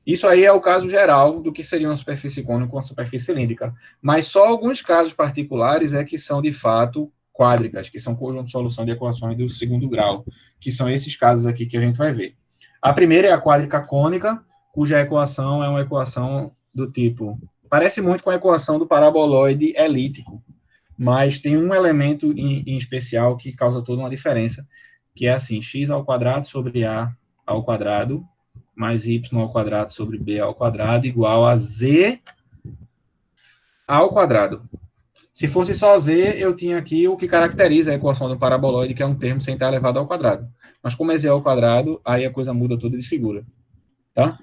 Isso aí é o caso geral do que seria uma superfície cônica com uma superfície cilíndrica. Mas só alguns casos particulares é que são, de fato, quádricas, que são conjunto de solução de equações do segundo grau, que são esses casos aqui que a gente vai ver. A primeira é a quádrica cônica, cuja equação é uma equação do tipo Parece muito com a equação do paraboloide elíptico, mas tem um elemento em especial que causa toda uma diferença, que é assim, x ao quadrado sobre a ao quadrado, mais y ao quadrado sobre b ao quadrado, igual a z ao quadrado. Se fosse só z, eu tinha aqui o que caracteriza a equação do paraboloide, que é um termo sem estar elevado ao quadrado. Mas como é z ao quadrado, aí a coisa muda toda de figura. Tá?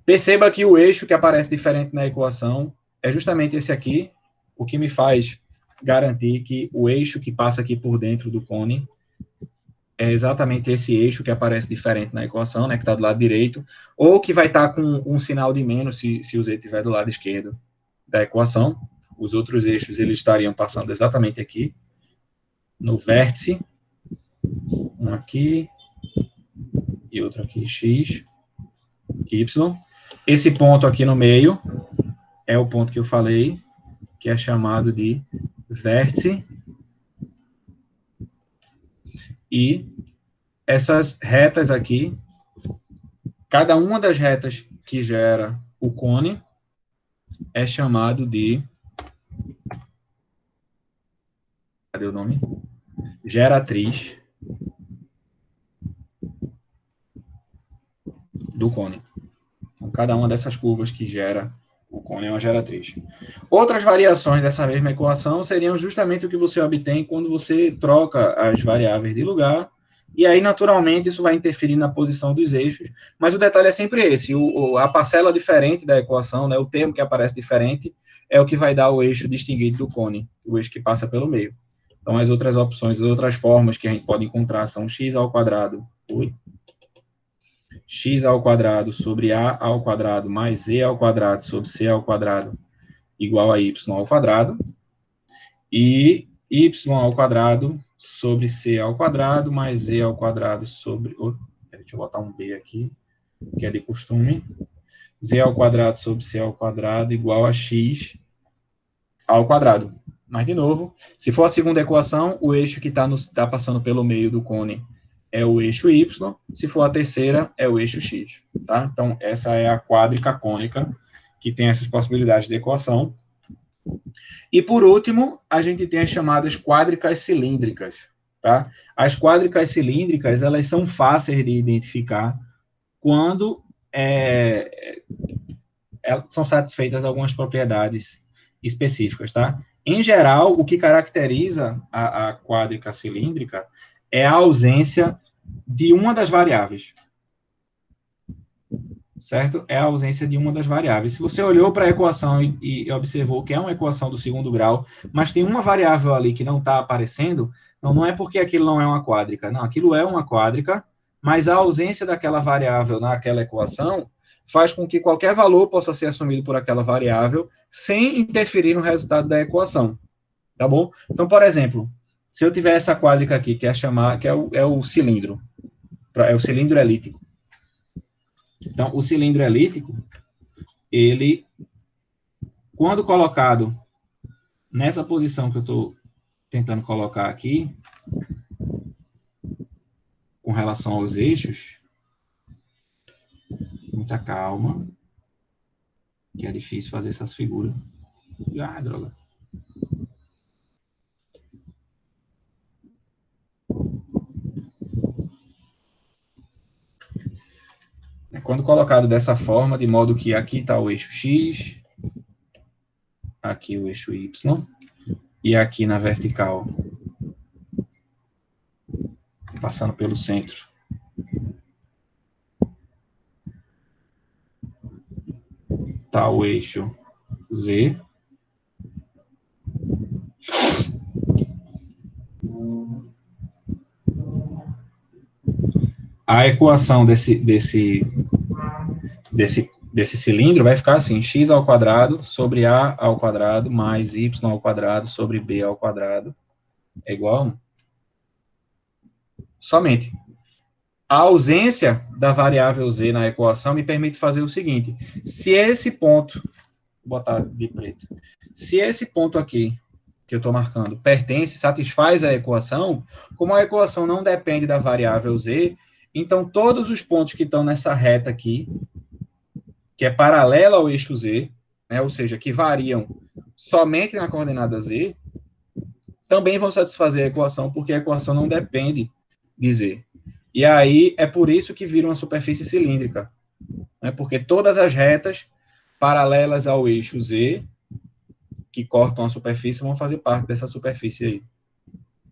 Perceba que o eixo que aparece diferente na equação é justamente esse aqui, o que me faz garantir que o eixo que passa aqui por dentro do cone é exatamente esse eixo que aparece diferente na equação, né, que está do lado direito, ou que vai estar com um sinal de menos se o z estiver do lado esquerdo da equação. Os outros eixos eles estariam passando exatamente aqui, no vértice, um aqui e outro aqui, x, y. Esse ponto aqui no meio é o ponto que eu falei, que é chamado de vértice. E essas retas aqui, cada uma das retas que gera o cone é chamado de... Cadê o nome? Geratriz do cone. Então, cada uma dessas curvas que gera o cone é uma geratriz. Outras variações dessa mesma equação seriam justamente o que você obtém quando você troca as variáveis de lugar, e aí, naturalmente, isso vai interferir na posição dos eixos, mas o detalhe é sempre esse, a parcela diferente da equação, né, o termo que aparece diferente, é o que vai dar o eixo distinguido do cone, o eixo que passa pelo meio. Então, as outras opções, as outras formas que a gente pode encontrar são x ao quadrado, x ao quadrado sobre a ao quadrado mais z ao quadrado sobre c ao quadrado igual a y ao quadrado, e y ao quadrado sobre c ao quadrado mais z ao quadrado sobre... deixa eu botar um b aqui, que é de costume. Z ao quadrado sobre c ao quadrado igual a x ao quadrado. Mas, de novo, se for a segunda equação, o eixo que está passando pelo meio do cone é o eixo y, se for a terceira, é o eixo x. Tá? Então, essa é a quádrica cônica, que tem essas possibilidades de equação. E, por último, a gente tem as chamadas quádricas cilíndricas. Tá? As quádricas cilíndricas, elas são fáceis de identificar quando são satisfeitas algumas propriedades específicas, tá? Em geral, o que caracteriza a quádrica cilíndrica é a ausência de uma das variáveis. Certo? É a ausência de uma das variáveis. Se você olhou para a equação e observou que é uma equação do segundo grau, mas tem uma variável ali que não está aparecendo, não é porque aquilo não é uma quádrica. Não, aquilo é uma quádrica, mas a ausência daquela variável naquela equação faz com que qualquer valor possa ser assumido por aquela variável sem interferir no resultado da equação. Tá bom? Então, por exemplo, se eu tiver essa quádrica aqui, que é o cilindro, é o cilindro elíptico. Então, o cilindro elíptico, ele, quando colocado nessa posição que eu estou tentando colocar aqui, com relação aos eixos, muita calma, que é difícil fazer essas figuras. Ah, droga. Quando colocado dessa forma, de modo que aqui está o eixo X, aqui o eixo Y, e aqui na vertical, passando pelo centro, está o eixo Z. A equação desse cilindro vai ficar assim, x ao quadrado sobre a ao quadrado mais y ao quadrado sobre b ao quadrado é igual a 1. Somente. A ausência da variável z na equação me permite fazer o seguinte, se esse ponto, vou botar de preto, se esse ponto aqui, que eu estou marcando, pertence, satisfaz a equação, como a equação não depende da variável z, então todos os pontos que estão nessa reta aqui, que é paralela ao eixo z, né, ou seja, que variam somente na coordenada z, também vão satisfazer a equação, porque a equação não depende de z. E aí é por isso que vira uma superfície cilíndrica, né, porque todas as retas paralelas ao eixo z, que cortam a superfície, vão fazer parte dessa superfície aí.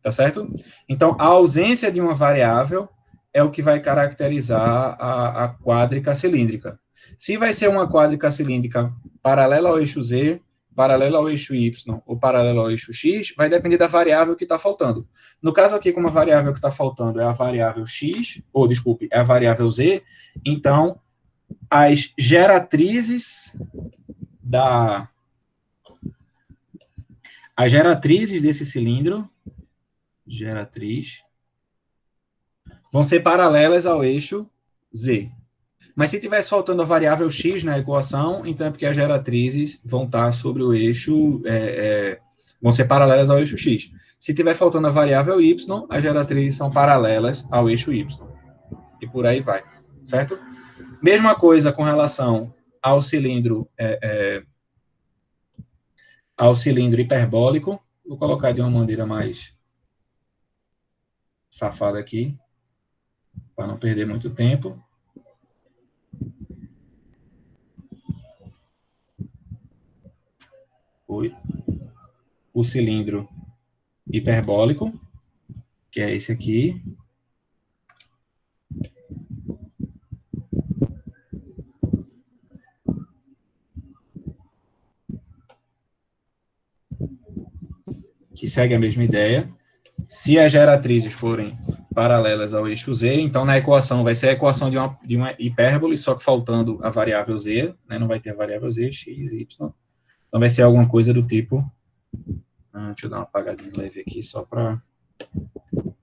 Tá certo? Então, a ausência de uma variável é o que vai caracterizar a quádrica cilíndrica. Se vai ser uma quádrica cilíndrica paralela ao eixo z, paralela ao eixo y ou paralela ao eixo x, vai depender da variável que está faltando. No caso aqui, como a variável que está faltando é a variável x, ou desculpe, é a variável z, então as geratrizes desse cilindro, geratriz, vão ser paralelas ao eixo z. Mas se tivesse faltando a variável x na equação, então é porque as geratrizes vão estar sobre o eixo, vão ser paralelas ao eixo x. Se tiver faltando a variável y, as geratrizes são paralelas ao eixo y. E por aí vai, certo? Mesma coisa com relação ao cilindro, hiperbólico. Vou colocar de uma maneira mais safada aqui, para não perder muito tempo. O cilindro hiperbólico, que é esse aqui. Que segue a mesma ideia. Se as geratrizes forem paralelas ao eixo z, então na equação vai ser a equação de uma hipérbole, só que faltando a variável z, né? Não vai ter a variável z, x, y. Então vai ser alguma coisa do tipo... deixa eu dar uma apagadinha leve aqui, só para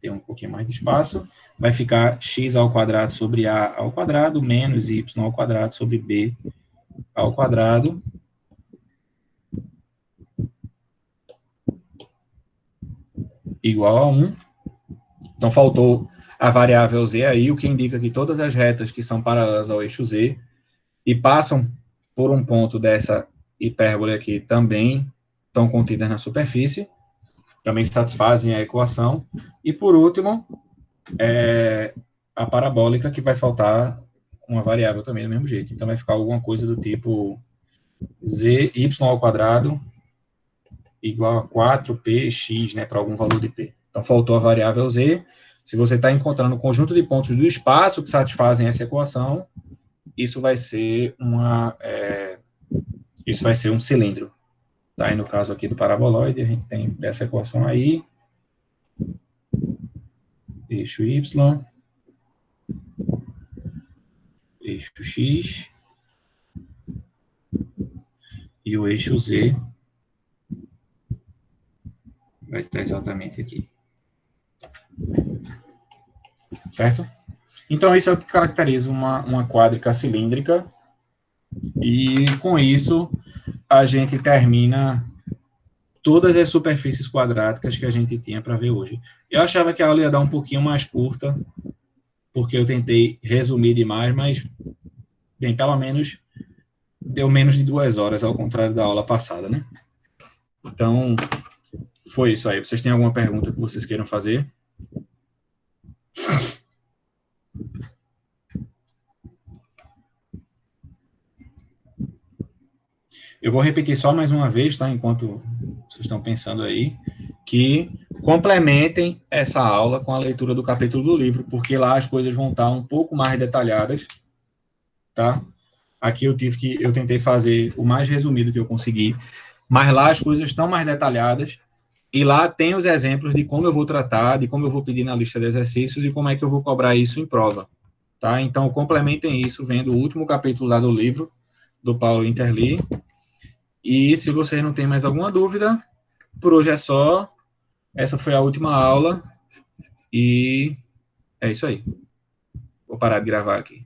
ter um pouquinho mais de espaço. Vai ficar x ao quadrado sobre a ao quadrado, menos y ao quadrado sobre b ao quadrado, igual a 1. Então, faltou a variável z aí, o que indica que todas as retas que são paralelas ao eixo z e passam por um ponto dessa hipérbole aqui também estão contidas na superfície, também satisfazem a equação. E, por último, a parabólica, que vai faltar uma variável também do mesmo jeito. Então, vai ficar alguma coisa do tipo zy ao quadrado igual a 4px, né, para algum valor de p. Então, faltou a variável z. Se você está encontrando o conjunto de pontos do espaço que satisfazem essa equação, isso vai ser um cilindro. Tá? E no caso aqui do paraboloide, a gente tem dessa equação aí, eixo y, eixo x, e o eixo z vai estar exatamente aqui. Certo? Então, isso é o que caracteriza uma quádrica cilíndrica. E, com isso, a gente termina todas as superfícies quadráticas que a gente tinha para ver hoje. Eu achava que a aula ia dar um pouquinho mais curta, porque eu tentei resumir demais, mas, bem, pelo menos deu menos de 2 horas, ao contrário da aula passada, né? Então, foi isso aí. Vocês têm alguma pergunta que vocês queiram fazer? Eu vou repetir só mais uma vez, tá? Enquanto vocês estão pensando aí, que complementem essa aula com a leitura do capítulo do livro, porque lá as coisas vão estar um pouco mais detalhadas, tá? Aqui eu tentei fazer o mais resumido que eu consegui, mas lá as coisas estão mais detalhadas, e lá tem os exemplos de como eu vou tratar, de como eu vou pedir na lista de exercícios e como é que eu vou cobrar isso em prova, tá? Então, complementem isso vendo o último capítulo lá do livro, do Paulo Interli. E se vocês não têm mais alguma dúvida, por hoje é só. Essa foi a última aula. E é isso aí. Vou parar de gravar aqui.